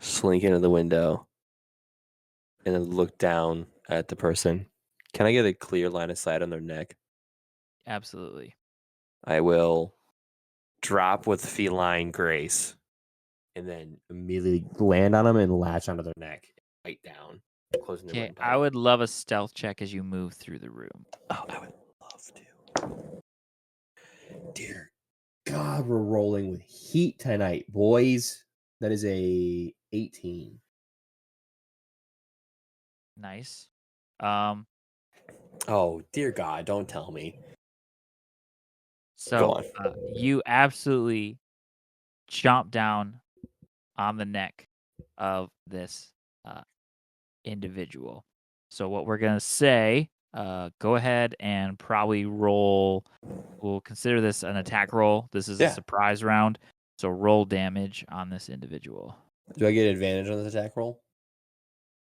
slink into the window and then look down at the person. Can I get a clear line of sight on their neck? Absolutely. I will drop with feline grace and then immediately land on them and latch onto their neck. Bite down, closing their Okay, windpipe. I would love a stealth check as you move through the room. Oh, I would love to. Dear God, we're rolling with heat tonight, boys. That is a 18. Nice. Oh, dear God, don't tell me. So on. you absolutely chomp down on the neck of this individual. So what we're gonna say, go ahead and probably roll. We'll consider this an attack roll. This is a Yeah. surprise round, so roll damage on this individual. Do I get advantage on this attack roll?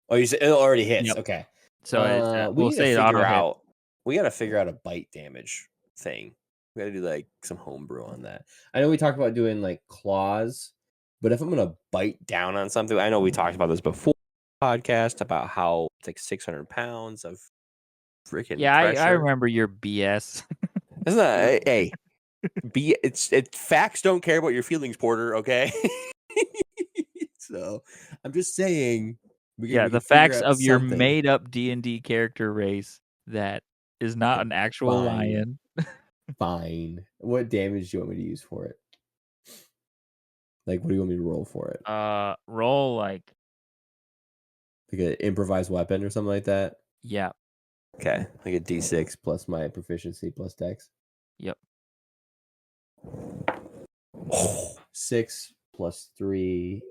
Oh, you said it already hits. Yep. Okay. So it's, we we'll need say to it figure auto hit. out. We got to figure out a bite damage thing. We got to do like some homebrew on that. I know we talked about doing like claws, but if I'm gonna bite down on something, I know we talked about this before podcast about how it's like 600 pounds of freaking Yeah, I pressure. remember your BS. Isn't that hey? Facts don't care about your feelings, Porter. Okay. So I'm just saying. We the can figure facts out of your something. made-up D&D character race that is not an actual Fine. lion. Fine. What damage do you want me to use for it? Like, what do you want me to roll for it? Roll like an improvised weapon or something like that? yeah. Okay. Like a D6 plus my proficiency plus dex. Yep. 6 plus 3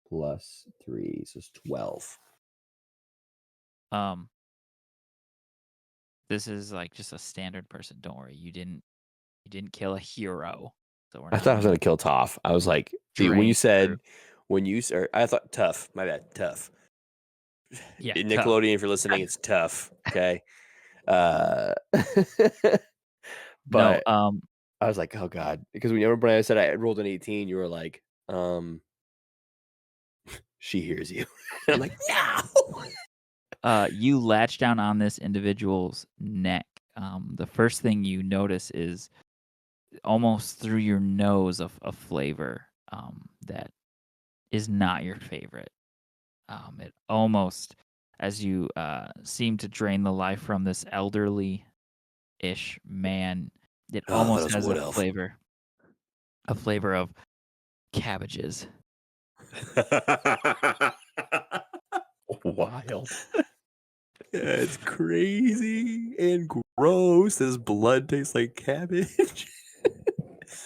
plus 3. So it's 12. This is like just a standard person. Don't worry. You didn't kill a hero. So we're I not thought I was going to kill Toph. I was like, dude, when you said, I thought tough. My bad. Tough. Yeah, Nickelodeon, tough. if you're listening, it's tough. Okay. No, But I was like, oh God. Because when I said I rolled an 18, you were like, she hears you. And I'm like, no. You latch down on this individual's neck. The first thing you notice is almost through your nose a flavor that is not your favorite. It almost, as you seem to drain the life from this elderly-ish man, it almost has a flavor of cabbages. Wild. Yeah, it's crazy and gross. This blood tastes like cabbage.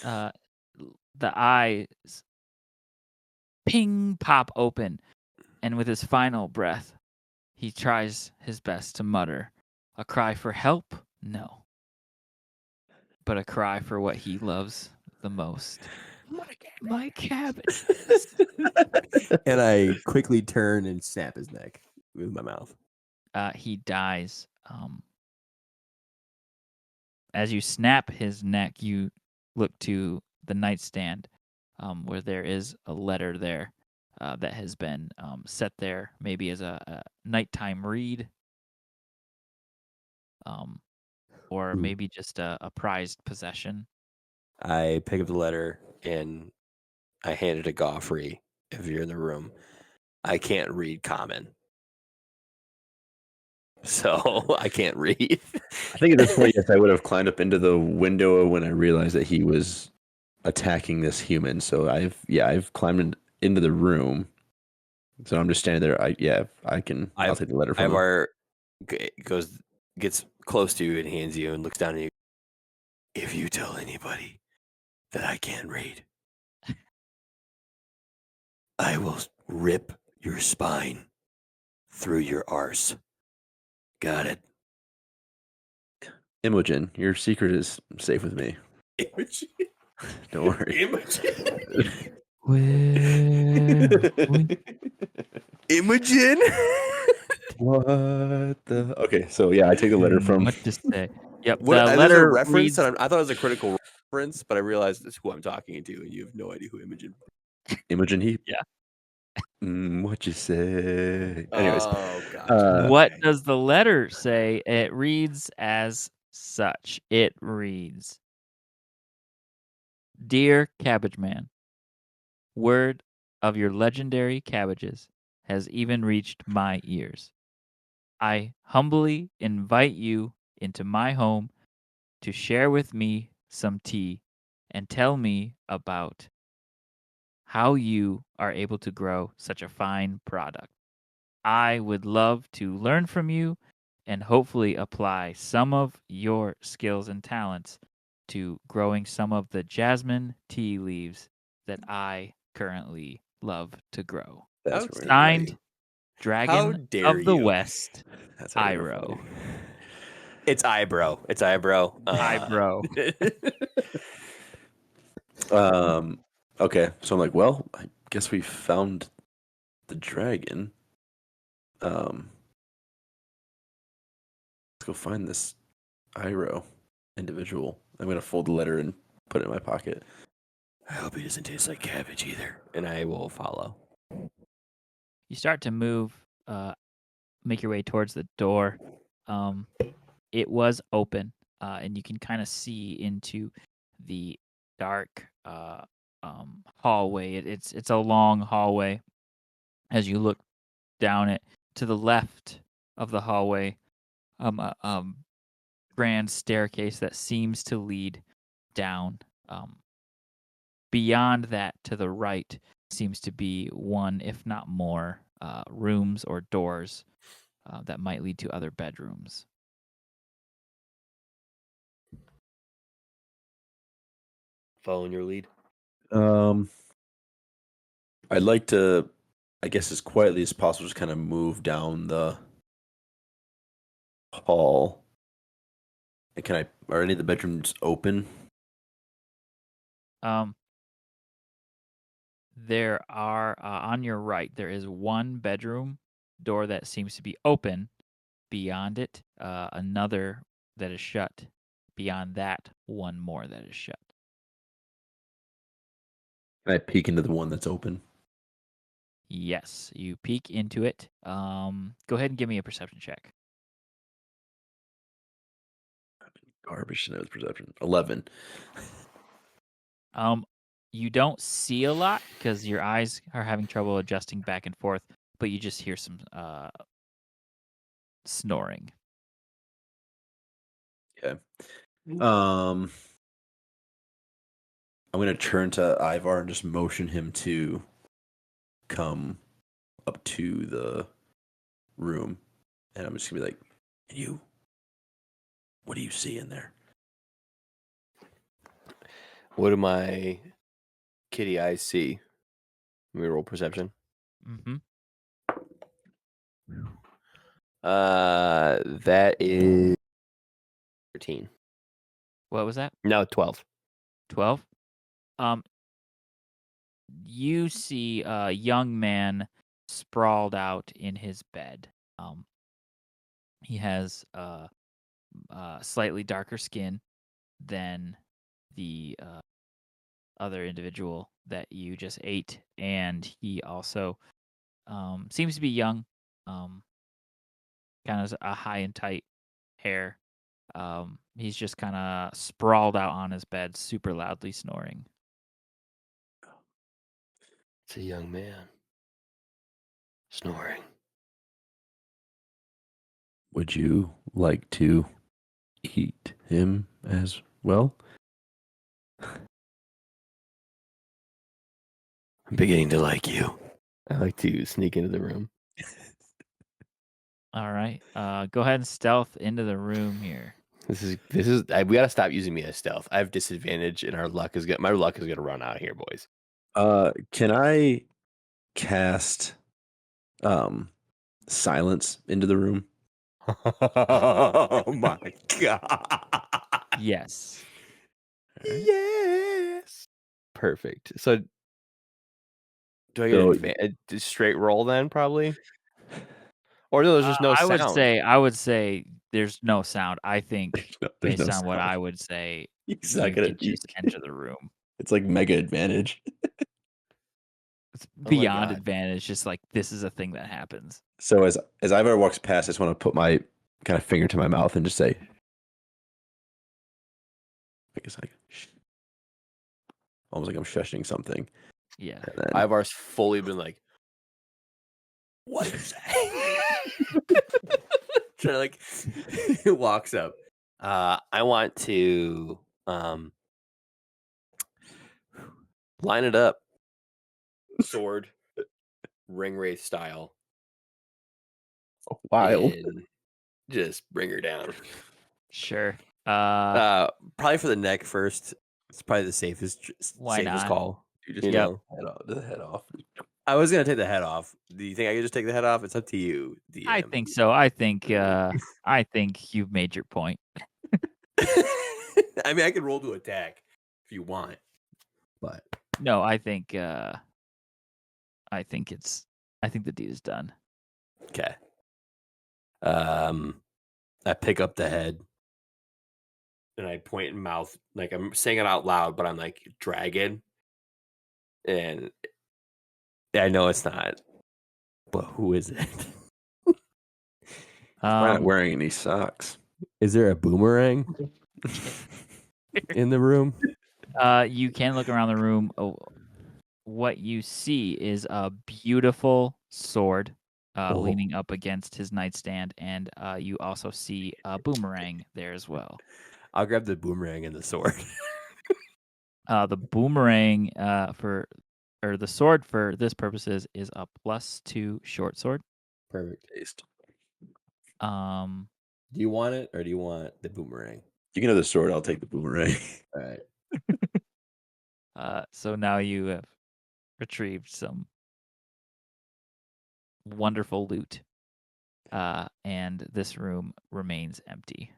The eyes ping pop open, and with his final breath, he tries his best to mutter, "A cry for help? No. But a cry for what he loves the most. My cabbage." And I quickly turn and snap his neck with my mouth. He dies. As you snap his neck, you look to the nightstand where there is a letter there. that has been set there, maybe as a nighttime read, or maybe just a prized possession. I pick up the letter and I hand it to Gofrey if you're in the room. I can't read common. So I can't read. I think at this point, yes, I would have climbed up into the window when I realized that he was attacking this human. So I've climbed into the room. So I'm just standing there. I'll take the letter from him. Ivar gets close to you and hands you and looks down at you. If you tell anybody that I can't read, I will rip your spine through your arse. Got it. Imogen, your secret is safe with me. Imogen. Don't worry. Imogen. What the? Okay, so yeah, I take the letter from. What to say? Yep, What, the there's a letter reference reads. that I thought it was a critical reference, but I realized it's who I'm talking to, and you have no idea who Imogen. Imogen Heap. Yeah. What you say? Anyways, Oh, gotcha. What Okay. does the letter say? It reads as such. It reads, "Dear Cabbage Man, word of your legendary cabbages has even reached my ears. I humbly invite you into my home to share with me some tea and tell me about how you are able to grow such a fine product. I would love to learn from you and hopefully apply some of your skills and talents to growing some of the jasmine tea leaves that I currently love to grow." that's How right. Signed, How Dragon dare of the you? West, That's right. Iro. It's eyebrow. It's eyebrow. Eyebrow. Okay, so I'm like, well, I guess we found the dragon. Let's go find this Iro individual. I'm gonna fold the letter and put it in my pocket. I hope he doesn't taste like cabbage either. And I will follow. You start to move, make your way towards the door. It was open, and you can kind of see into the dark hallway. It's a long hallway. As you look down it, to the left of the hallway, grand staircase that seems to lead down. Beyond that, to the right, seems to be one, if not more, rooms or doors that might lead to other bedrooms. Following your lead. I'd like to, I guess, as quietly as possible, just kind of move down the hall. And are any of the bedrooms open? There are, on your right, there is one bedroom door that seems to be open. Beyond it, another that is shut. Beyond that, one more that is shut. Can I peek into the one that's open? Yes, you peek into it. Go ahead and give me a perception check. Garbage to know perception. 11. You don't see a lot because your eyes are having trouble adjusting back and forth, but you just hear some snoring. Okay. I'm gonna turn to Ivar and just motion him to come up to the room, and I'm just gonna be like, "You, what do you see in there?" What do my kitty eyes see? Let me roll perception. Mm-hmm. That is 13. What was that? No, 12. 12. You see a young man sprawled out in his bed. He has slightly darker skin than the other individual that you just ate, and he also seems to be young, kind of a high and tight hair. He's just kind of sprawled out on his bed, super loudly snoring. It's a young man snoring. Would you like to eat him as well? I'm beginning to like you. I like to sneak into the room. All right. Go ahead and stealth into the room here. We gotta stop using me as stealth. I have disadvantage, and my luck is gonna run out here, boys. Can I cast silence into the room? Oh my god! Yes. Yes. Perfect. So, do I get a straight roll then? Probably. Or no, there's just no I sound. would say there's no sound. I think There's based no on what sound. I would say, He's not you gonna can just enter the room. It's like mega advantage. It's Oh my beyond God. advantage. Just like this is a thing that happens. So as Ivar walks past, I just want to put my kind of finger to my mouth and just say, I guess almost like I'm shushing something. Yeah. And then, Ivar's fully been like, what is that? Trying to like walks up. I want to line it up. Sword, ring wraith style. wild. And just bring her down. Sure. Probably for the neck first. It's probably the safest Why not? call. You just You know, the head off. I was gonna take the head off. Do you think I could just take the head off? It's up to you, DM. I think so. I think you've made your point. I mean, I could roll to attack if you want, but No, I think the deed is done. okay. I pick up the head and I point in mouth, like I'm saying it out loud, but I'm like dragon, and I know it's not. But who is it? I'm not wearing any socks. Is there a boomerang in the room? You can look around the room. Oh, what you see is a beautiful sword leaning up against his nightstand, and you also see a boomerang there as well. I'll grab the boomerang and the sword. The boomerang the sword for this purposes is a +2 short sword. Perfect. Taste. Do you want it or do you want the boomerang? You can have the sword. I'll take the boomerang. All right. So now you have retrieved some wonderful loot, and this room remains empty.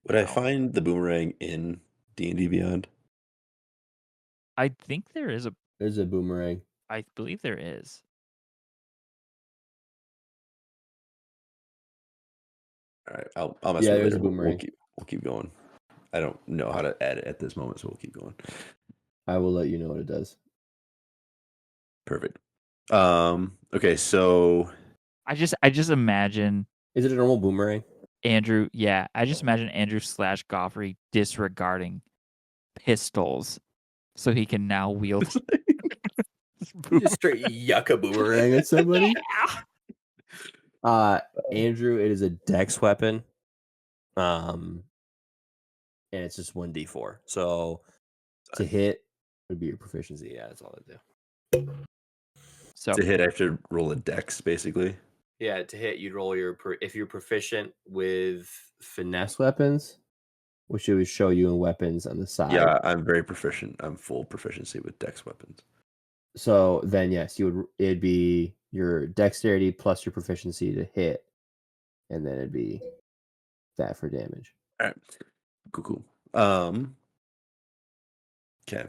Would I find the boomerang in D&D Beyond? I think there's a boomerang. I believe there is. All right, I'll mess Yeah, with it there's later. a boomerang. We'll keep going. I don't know how to add it at this moment, so we'll keep going. I will let you know what it does. Perfect. Okay, so I just imagine Is it a normal boomerang? Andrew. Yeah, I just imagine Andrew / Gofrey disregarding pistols, so he can now wield. Just straight yuck a Boomerang at somebody? Yeah. Andrew, it is a dex weapon. And it's just 1d4. So to hit would be your proficiency. Yeah, that's all I do. So to hit, I have to roll a dex, basically. Yeah, to hit, you'd roll if you're proficient with finesse weapons, which it would show you in weapons on the side. Yeah, I'm very proficient. I'm full proficiency with dex weapons. So then, yes, it'd be your dexterity plus your proficiency to hit, and then it'd be that for damage. All right, cool. Okay,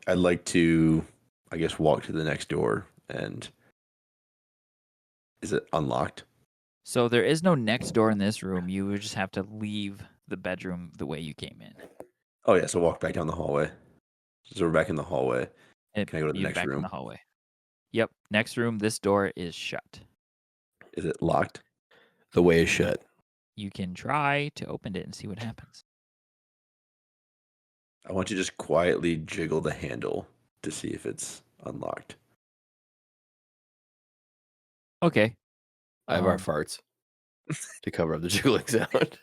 I'd like to, I guess, walk to the next door. And is it unlocked? So there is no next door in this room. You would just have to leave the bedroom the way you came in. Oh yeah, so walk back down the hallway. So we're back in the hallway. And Can I go to the you're next back in room? the hallway. Yep. Next room. This door is shut. Is it locked? The way is shut. You can try to open it and see what happens. I want you to just quietly jiggle the handle to see if it's unlocked. Okay. Ivar farts to cover up the jiggling sound.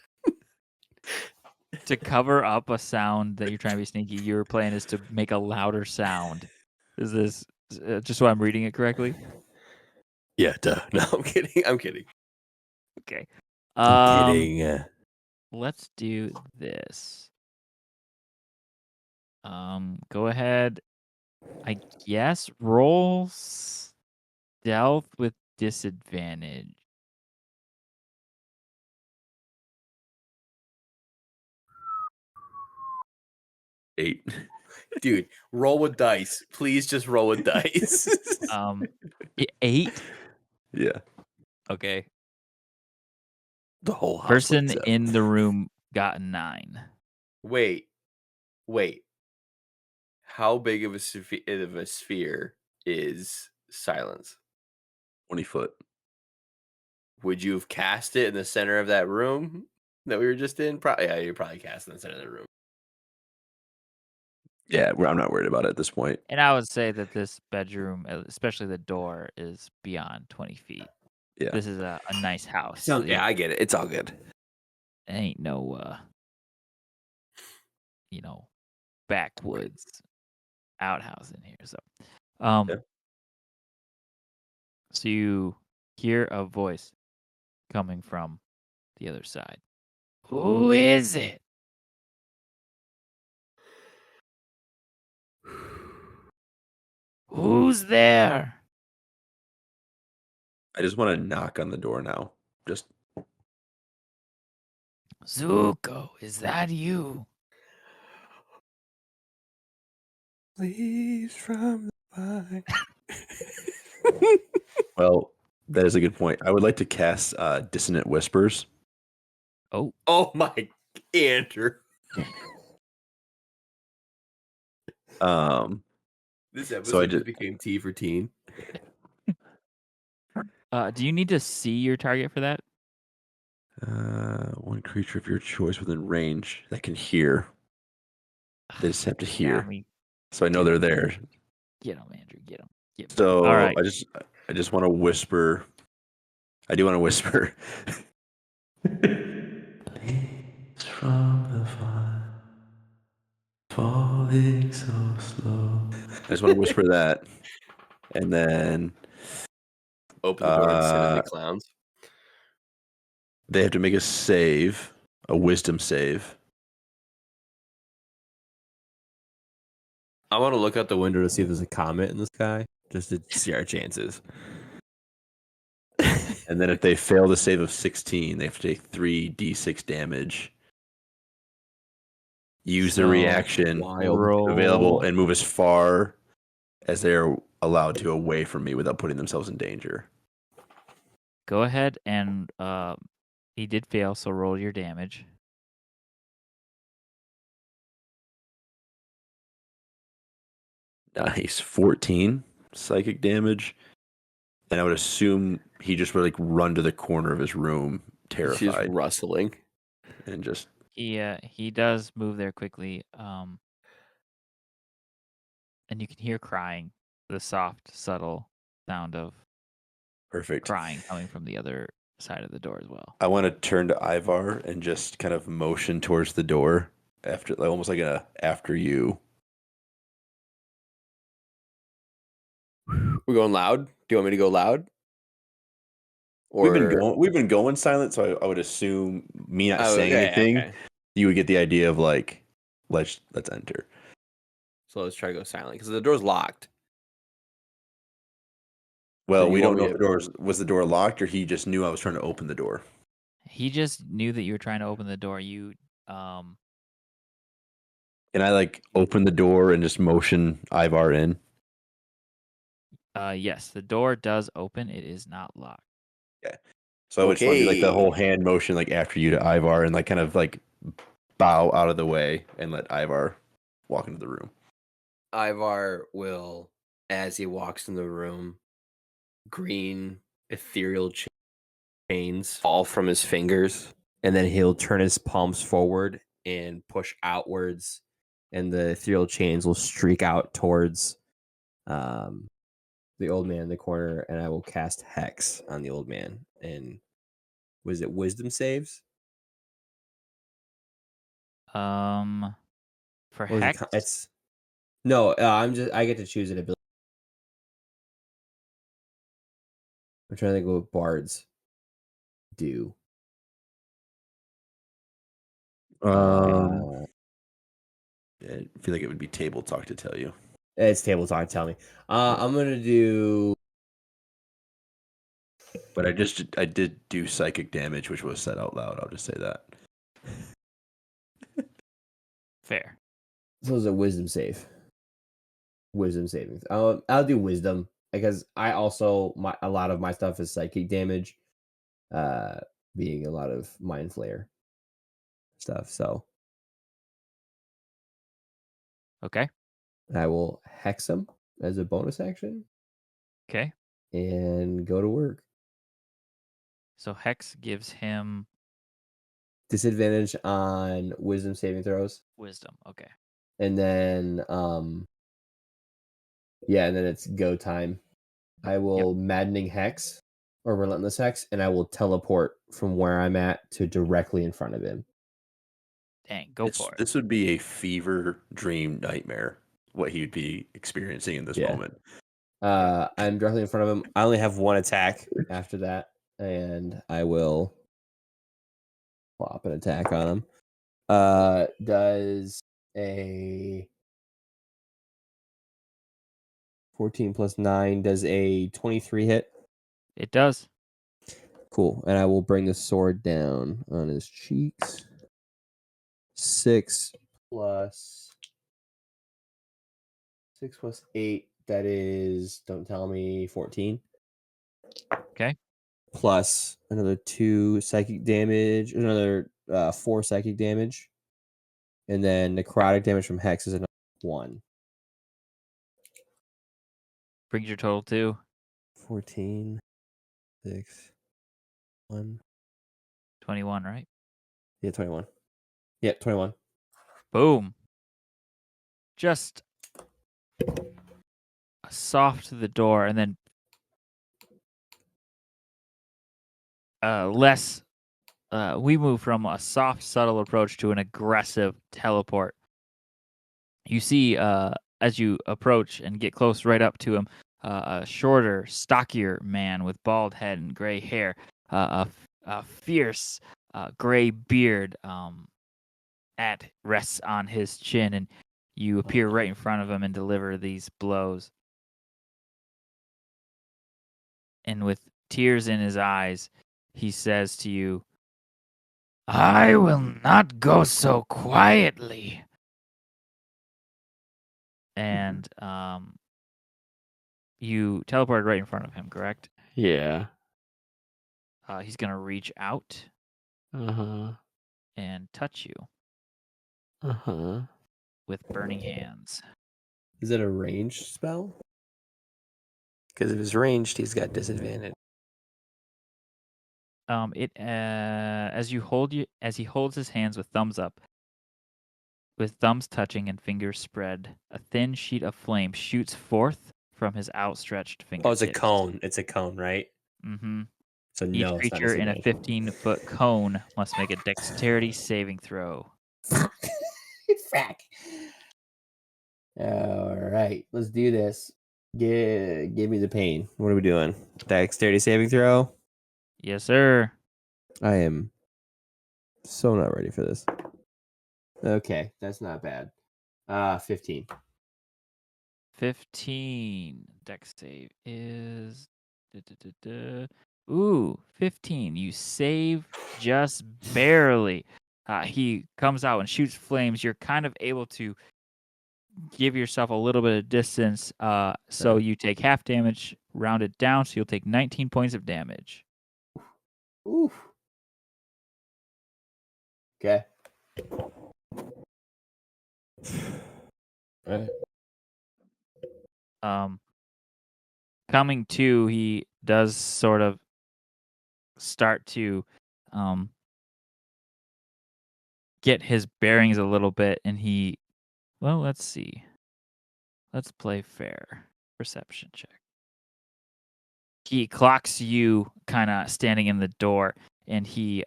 To cover up a sound that you're trying to be sneaky, your plan is to make a louder sound. Is this just so I'm reading it correctly? Yeah, duh. No, I'm kidding. I'm kidding. Okay. I'm kidding. Let's do this. Go ahead. I guess roll stealth with disadvantage. Eight. Dude, roll with dice. Please just roll with dice. 8. Yeah. Okay. The whole house. Person wakes up. in the room got a 9. Wait. How big of a sphere is silence? 20 foot. Would you have cast it in the center of that room that we were just in? Yeah, you probably cast it in the center of the room. Yeah, I'm not worried about it at this point. And I would say that this bedroom, especially the door, is beyond 20 feet. Yeah. This is a nice house. Yeah, I get it. It's all good. It ain't no, backwoods outhouse in here. So, Yeah. so you hear a voice coming from the other side. Who is it? Who's there? I just want to knock on the door now. Just Zuko, is that you? Please from the well, that is a good point. I would like to cast Dissonant Whispers. Oh. Oh my Andrew. This episode just became T for teen. Do you need to see your target for that? One creature of your choice within range that can hear. They just have to hear. Yeah, I mean, so I know they're there. get them, Andrew. Get them. So all right. I just want to whisper. I do want to whisper. Leaves from the fire, falling so slow. I just want to whisper that, and then open the door and send in the clowns. They have to make a save, a wisdom save. I want to look out the window to see if there's a comet in the sky, just to see our chances. And then if they fail the save of 16, they have to take 3d6 damage. Use the reaction available and move as far as they're allowed to away from me without putting themselves in danger. Go ahead and he did fail, so roll your damage. Nice. 14 psychic damage. And I would assume he just would run to the corner of his room, terrified. She's rustling. And just he does move there quickly. And you can hear crying, the soft, subtle sound of crying coming from the other side of the door as well. I want to turn to Ivar and just kind of motion towards the door almost like after you. We're going loud. Do you want me to go loud? Or we've been going silent, so I would assume me not saying anything, you would get the idea of let's enter. So let's try to go silent because the door's locked. Well, we don't know if was the door locked or he just knew I was trying to open the door. He just knew that you were trying to open the door. And I open the door and just motion Ivar in. Yes, the door does open. It is not locked. Yeah. So I would just want to do the whole hand motion after you to Ivar and kind of bow out of the way and let Ivar walk into the room. Ivar will, as he walks in the room, green ethereal chains fall from his fingers, and then he'll turn his palms forward and push outwards, and the ethereal chains will streak out towards the old man in the corner, and I will cast Hex on the old man. And was it wisdom saves? For Or is Hex, it's no, I get to choose an ability. I'm trying to think what bards do. I feel like it would be table talk to tell you. It's table talk. Tell me. I'm gonna do. But I did do psychic damage, which was said out loud. I'll just say that. fair. So it's a wisdom save. Wisdom savings. I'll do wisdom because I also a lot of my stuff is psychic damage, being a lot of mind flare stuff. So Okay. I will hex him as a bonus action Okay. and go to work. So Hex gives him Disadvantage on wisdom saving throws, wisdom. Okay. and then yeah, and then it's go time. I will maddening hex or relentless hex, and I will teleport from where I'm at to directly in front of him. Dang, go for it. This would be a fever dream nightmare, what he'd be experiencing in this moment. I'm directly in front of him. I only have one attack after that, and I will plop an attack on him. Does a 14 plus 9, does a 23 hit? It does. Cool. And I will bring the sword down on his cheeks. 6 plus 8. That is, don't tell me, 14. Okay. Plus another 2 psychic damage, another 4 psychic damage. And then necrotic damage from Hex is another 1. Brings your total to 14, 6, 1. 21, right? Yeah, 21. Yeah, 21. Boom. Just soft to the door, and then less. We move from a soft, subtle approach to an aggressive teleport. You see, as you approach and get close right up to him, a shorter, stockier man with bald head and gray hair, a fierce gray beard rests on his chin, and you appear right in front of him and deliver these blows. And with tears in his eyes, he says to you, "I will not go so quietly." And you teleported right in front of him, correct? Yeah. He's going to reach out and touch you with burning hands. Is it a ranged spell? Because if it's ranged, he's got disadvantage. As he holds his hands with thumbs up, with thumbs touching and fingers spread, a thin sheet of flame shoots forth from his outstretched fingertips. Oh, it's a cone. It's a cone, right? Mm-hmm. So Each no, it's not creature in a disadvantage. 15-foot cone must make a dexterity saving throw. Frack. All right, let's do this. Give me the pain. What are we doing? Dexterity saving throw. Yes, sir. I am so not ready for this. Okay, that's not bad. 15. 15. Dex save is... Ooh, 15. You save just barely. He comes out and shoots flames. You're kind of able to give yourself a little bit of distance. So you take half damage, round it down, so you'll take 19 points of damage. Oof. Okay. All right. Coming to, he does sort of start to get his bearings a little bit, and let's see. Let's play fair. Perception check. He clocks you kind of standing in the door, and he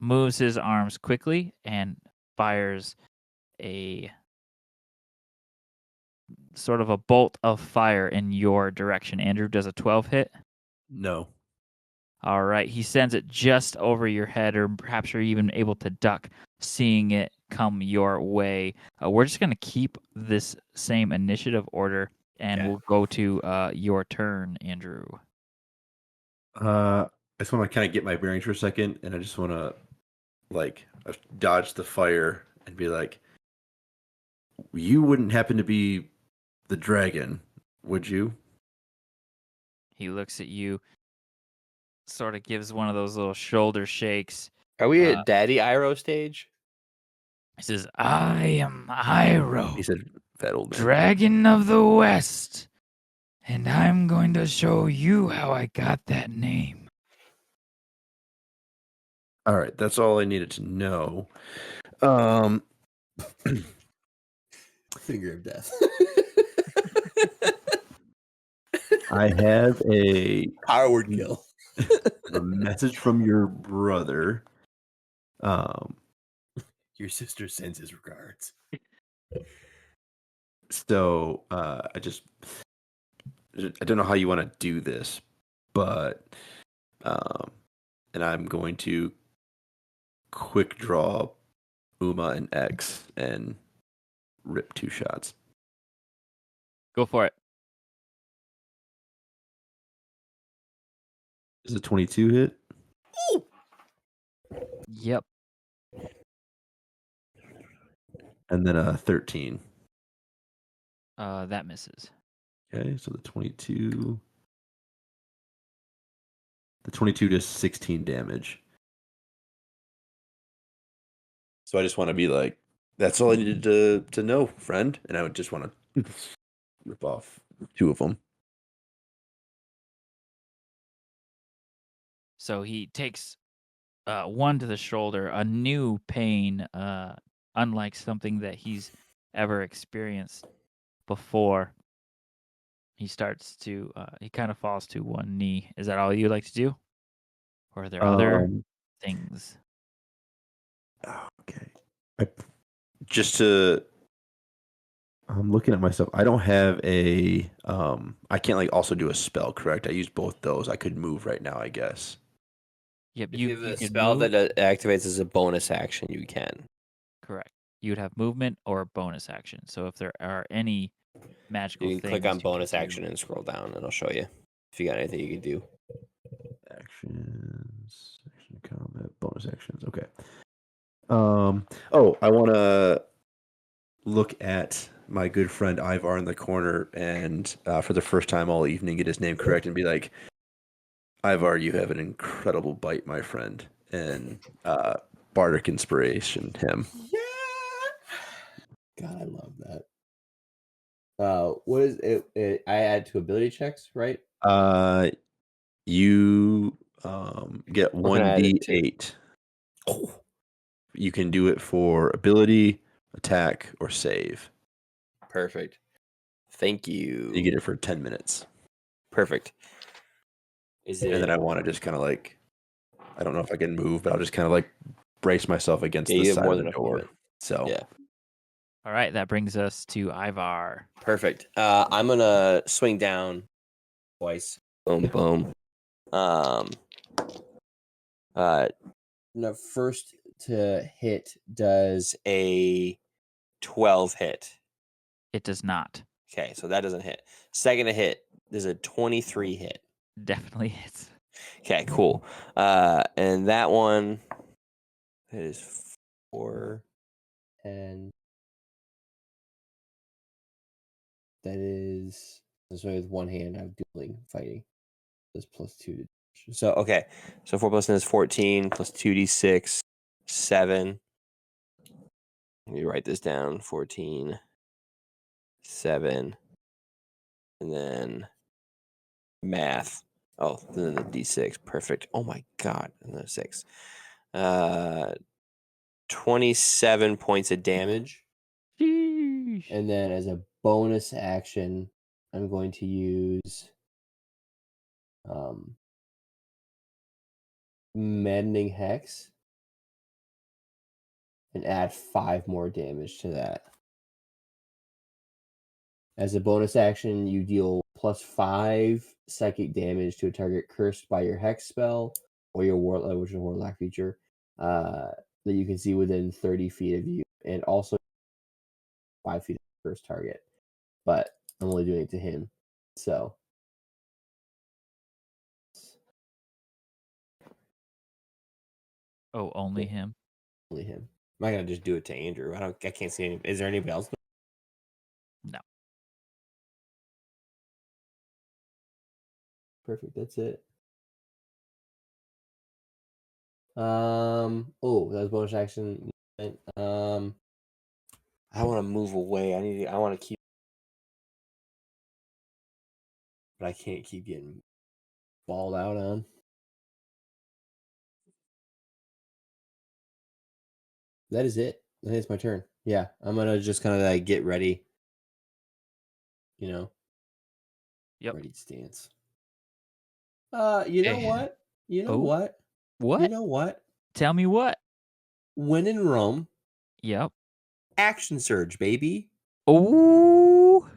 moves his arms quickly and fires a sort of a bolt of fire in your direction. Andrew, does a 12 hit? No. All right. He sends it just over your head, or perhaps you're even able to duck, seeing it come your way. We're just going to keep this same initiative order, and Okay. we'll go to your turn, Andrew. I just want to kind of get my bearings for a second, and I just want to dodge the fire and be like, "You wouldn't happen to be the dragon, would you?" He looks at you, sort of gives one of those little shoulder shakes. Are we at Daddy Iroh stage? He says, "I am Iroh, He said, "Fat old man." Dragon of the West, and I'm going to show you how I got that name." All right, that's all I needed to know. Finger of death. I have a Howard kill. message from your brother. Your sister sends his regards. So I don't know how you want to do this, but and I'm going to quick draw Uma and X and rip 2 shots. Go for it. Is a 22 hit? Yep. And then a 13. That misses. Okay, so the 22 does 16 damage. So I just want to be like, that's all I needed to know, friend. And I would just want to rip off 2 of them. So he takes one to the shoulder, a new pain, unlike something that he's ever experienced before. He starts to, he kind of falls to one knee. Is that all you like to do? Or are there other things? Okay. I'm looking at myself. I don't have a, I can't also do a spell, correct? I used both those. I could move right now, I guess. Yep, If you have a can spell move. that activates as a bonus action, you can. Correct. You would have movement or a bonus action. So if there are any magical You can things, click on you can bonus do. action and scroll down, and I'll show you if you got anything you can do. Actions, action, combat, bonus actions. Okay. I want to look at my good friend Ivar in the corner and for the first time all evening get his name correct and be like, Ivar, you have an incredible bite, my friend. And bardic inspiration him. Yeah. God, I love that. What is it? I add to ability checks, right? You get What can I add it to? 1d8. You can do it for ability, attack, or save. Perfect. Thank you. You get it for 10 minutes. Perfect. Is it? And then I want to just kind of I don't know if I can move, but I'll just kind of brace myself against Yeah, the you have side more of than the enough door. movement. So Yeah. All right, that brings us to Ivar. Perfect. I'm gonna swing down twice. Boom, boom. The first to hit does a 12 hit. It does not. Okay, so that doesn't hit. Second to hit, there's a 23 hit. Definitely hits. Okay, cool. And that one is 4 and that is so with one hand. I'm dueling fighting. That's +2. So okay, so 4 plus 10 is 14 plus 2d6, 7. Let me write this down. 14, 7, And then math. Oh, then the D6. Perfect. Oh my god. Another 6. 27 points of damage. Sheesh. And then as a bonus action, I'm going to use Maddening Hex and add 5 more damage to that. As a bonus action, you deal +5 psychic damage to a target cursed by your hex spell or your warlock, which is a warlock feature, that you can see within 30 feet of you, and also 5 feet of the first target. But I'm only doing it to him, so. Oh, only him. Only him. I'm not gonna just do it to Andrew. I can't see any. Is there anybody else? No. Perfect. That's it. Oh, that was bonus action. I want to move away. I want to keep, but I can't keep getting Balled out on. That is it. I think it's my turn. Yeah, I'm gonna just kind of like get ready. Yep. Ready stance. You know Okay. what? You know Oh. what? What? You know what? Tell me what? When in Rome, Yep. action surge, baby. Oh.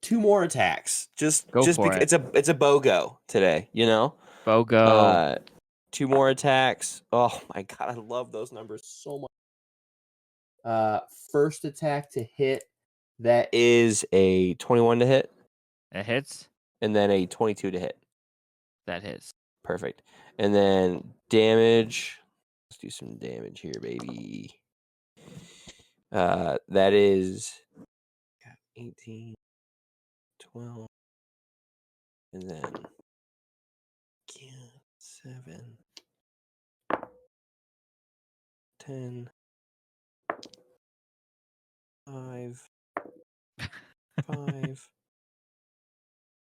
2 more attacks. Just Go for because it. it's a BOGO today, you know? Bogo. 2 more attacks. Oh my god, I love those numbers so much. First attack to hit. That is a 21 to hit, That hits. and then a 22 to hit. That hits. Perfect. And then damage. Let's do some damage here, baby. That is 18, 12, and then 7, 10, 5, 5.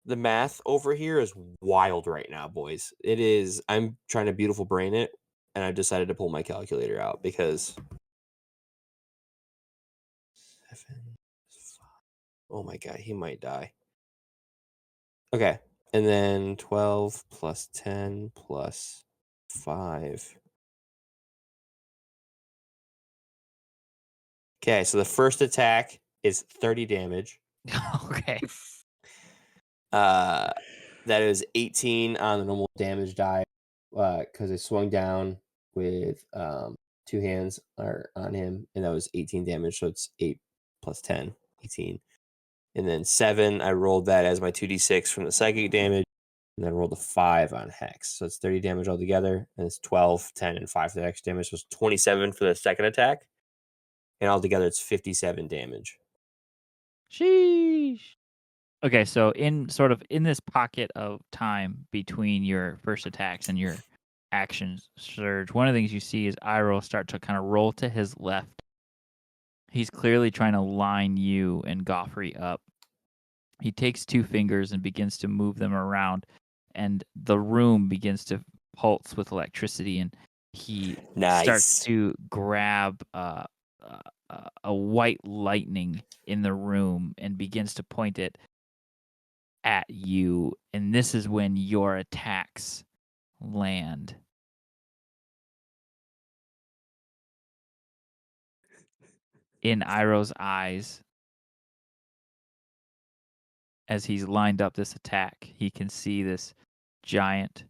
The math over here is wild right now, boys. It is. I'm trying to beautiful brain it, and I've decided to pull my calculator out because 7, 5. Oh my god, he might die. Okay, and then 12 plus 10 plus 5. Okay, so the first attack is 30 damage. Okay. That is 18 on the normal Damage die. Because I swung down with 2 hands on him, and that was 18 damage. So it's 8 plus 10, 18. And then 7, I rolled that as my 2d6 from the psychic damage. And then rolled a 5 on Hex. So it's 30 damage altogether. And it's 12, 10, and 5 for the extra damage. So it's 27 for the second attack. And altogether, it's 57 damage. Sheesh. Okay, so in this pocket of time between your first attacks and your action surge, one of the things you see is Iroh start to kind of roll to his left. He's clearly trying to line you and Gofrey up. He takes 2 fingers and begins to move them around, and the room begins to pulse with electricity, and he starts to grab a white lightning in the room and begins to point it at you, and this is when your attacks land. In Iroh's eyes, as he's lined up this attack, he can see this giant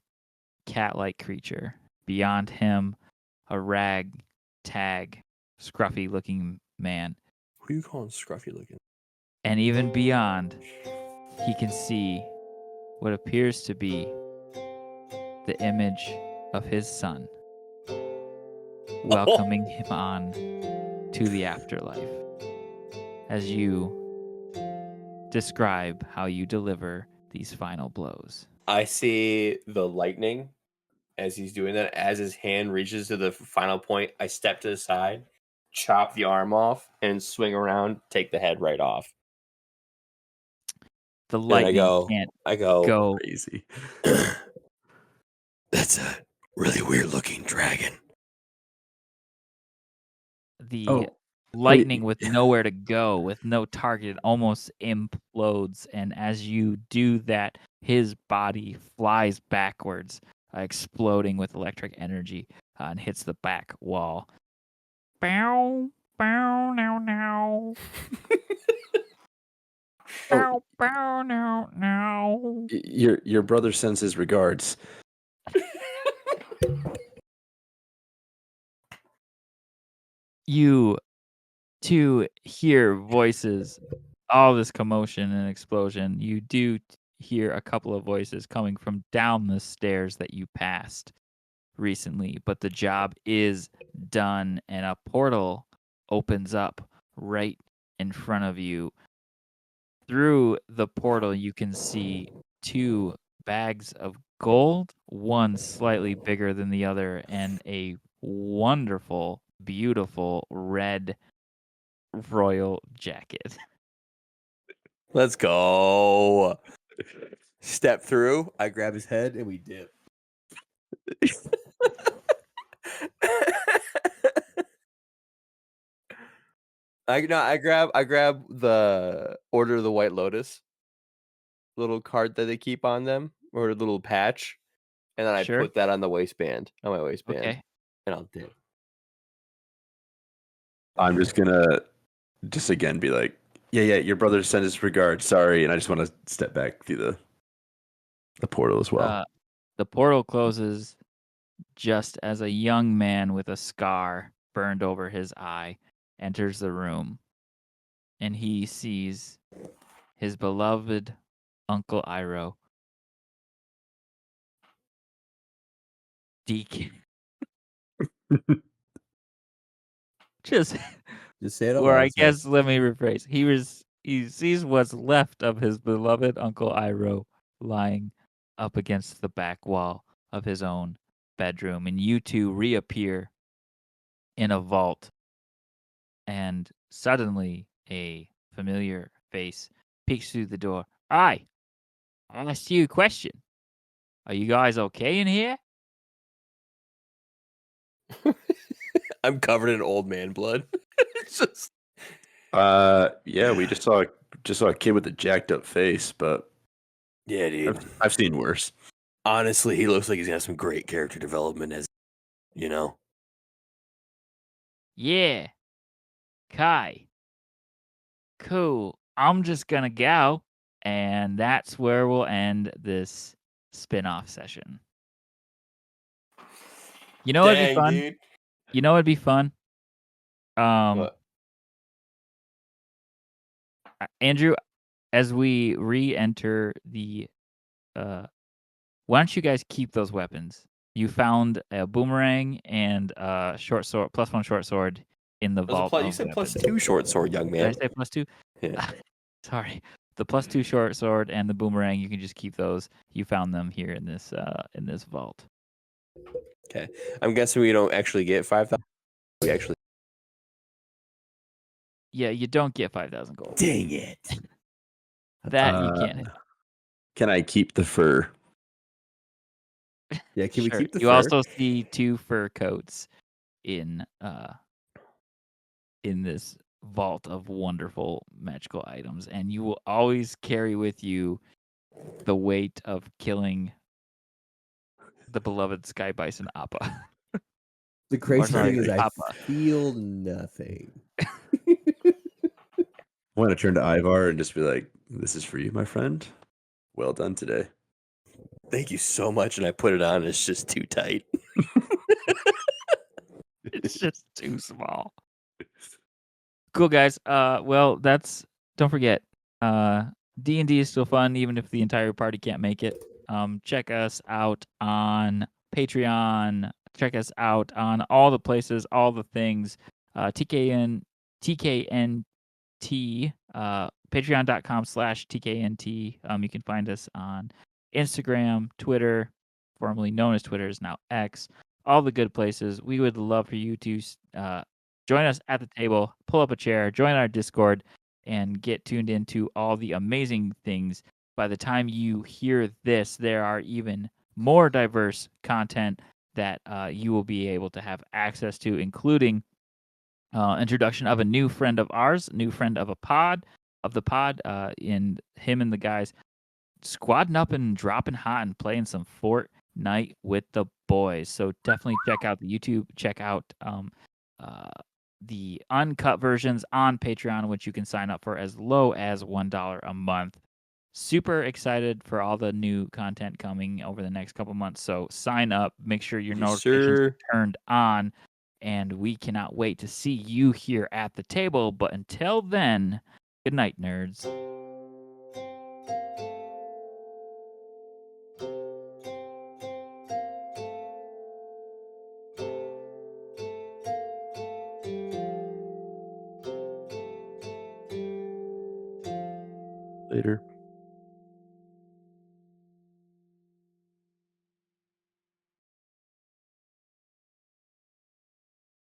cat-like creature. Beyond him, a rag-tag, scruffy-looking man. Who are you calling scruffy looking? And even beyond, he can see what appears to be the image of his son, welcoming him on to the afterlife. As you describe how you deliver these final blows. I see the lightning as he's doing that. As his hand reaches to the final point, I step to the side, chop the arm off, and swing around, take the head right off. The And lightning can't I go. go. Crazy. That's a really weird looking dragon. The Oh, lightning wait. with nowhere to go, with no target, it almost implodes. And as you do that, his body flies backwards, exploding with electric energy, and hits the back wall. Bow, bow, now, now. Bow, bow, now, now. Your brother sends his regards. You two hear voices, all this commotion and explosion. You do hear a couple of voices coming from down the stairs that you passed recently, but the job is done, and a portal opens up right in front of you. Through the portal, you can see two bags of gold, one slightly bigger than the other, and a wonderful, beautiful red royal jacket. Let's go. Step through. I grab his head and we dip. I grab the Order of the White Lotus little card that they keep on them, or a little patch, and then I Sure. put that on my waistband, Okay. and I'll dip. I'm just gonna again be like, yeah, your brother sent his regards. Sorry, and I just want to step back through the portal as well. The portal closes just as a young man with a scar burned over his eye enters the room, and he sees his beloved Uncle Iroh. Deacon. Just say it out or loud, I sir. guess let me rephrase. He sees what's left of his beloved Uncle Iroh lying up against the back wall of his own bedroom, and you two reappear in a vault, and suddenly a familiar face peeks through the door. Hi, I'll ask you a question. Are you guys okay in here? I'm covered in old man blood. It's just Yeah, we just saw a kid with a jacked up face, but yeah, dude. I've seen worse. Honestly, he looks like he's got some great character development, as you know. Yeah. Kai. Cool. I'm just gonna go, and that's where we'll end this spin-off session. You know what'd be Dang, fun? dude. You know what'd be fun? What? Andrew, as we re-enter the why don't you guys keep those weapons? You found a boomerang and a short sword, +1 short sword in the vault. You said weapons. +2 short sword, young man. Did I say +2? Yeah. Sorry. The +2 short sword and the boomerang, you can just keep those. You found them here in this vault. Okay. I'm guessing we don't actually get 5,000. We actually. Yeah, you don't get 5,000 gold. Dang it. That you can't. Can I keep the fur? Yeah, can we Sure. keep the You fur? also see 2 fur coats in this vault of wonderful magical items, and you will always carry with you the weight of killing the beloved sky bison Appa. The crazy sorry, thing is I Papa. feel nothing. I want to turn to Ivar and just be like, "This is for you, my friend. Well done today." Thank you so much. And I put it on. And it's just too tight. It's just too small. Cool, guys. Well, don't forget, D&D is still fun, even if the entire party can't make it. Check us out on Patreon. Check us out on all the places, all the things. TKNT, patreon.com/TKNT. You can find us on Instagram, Twitter, formerly known as Twitter, is now X. All the good places. We would love for you to join us at the table, pull up a chair, join our Discord, and get tuned into all the amazing things by the time you hear this, there are even more diverse content that you will be able to have access to, including introduction of a new friend of ours, new friend of the pod, in him and the guys squadding up and dropping hot and playing some Fortnite with the boys. So definitely check out the YouTube, check out the uncut versions on Patreon, which you can sign up for as low as $1 a month. Super excited for all the new content coming over the next couple months. So sign up, make sure your notifications are turned on, and we cannot wait to see you here at the table. But until then, good night, nerds. Later.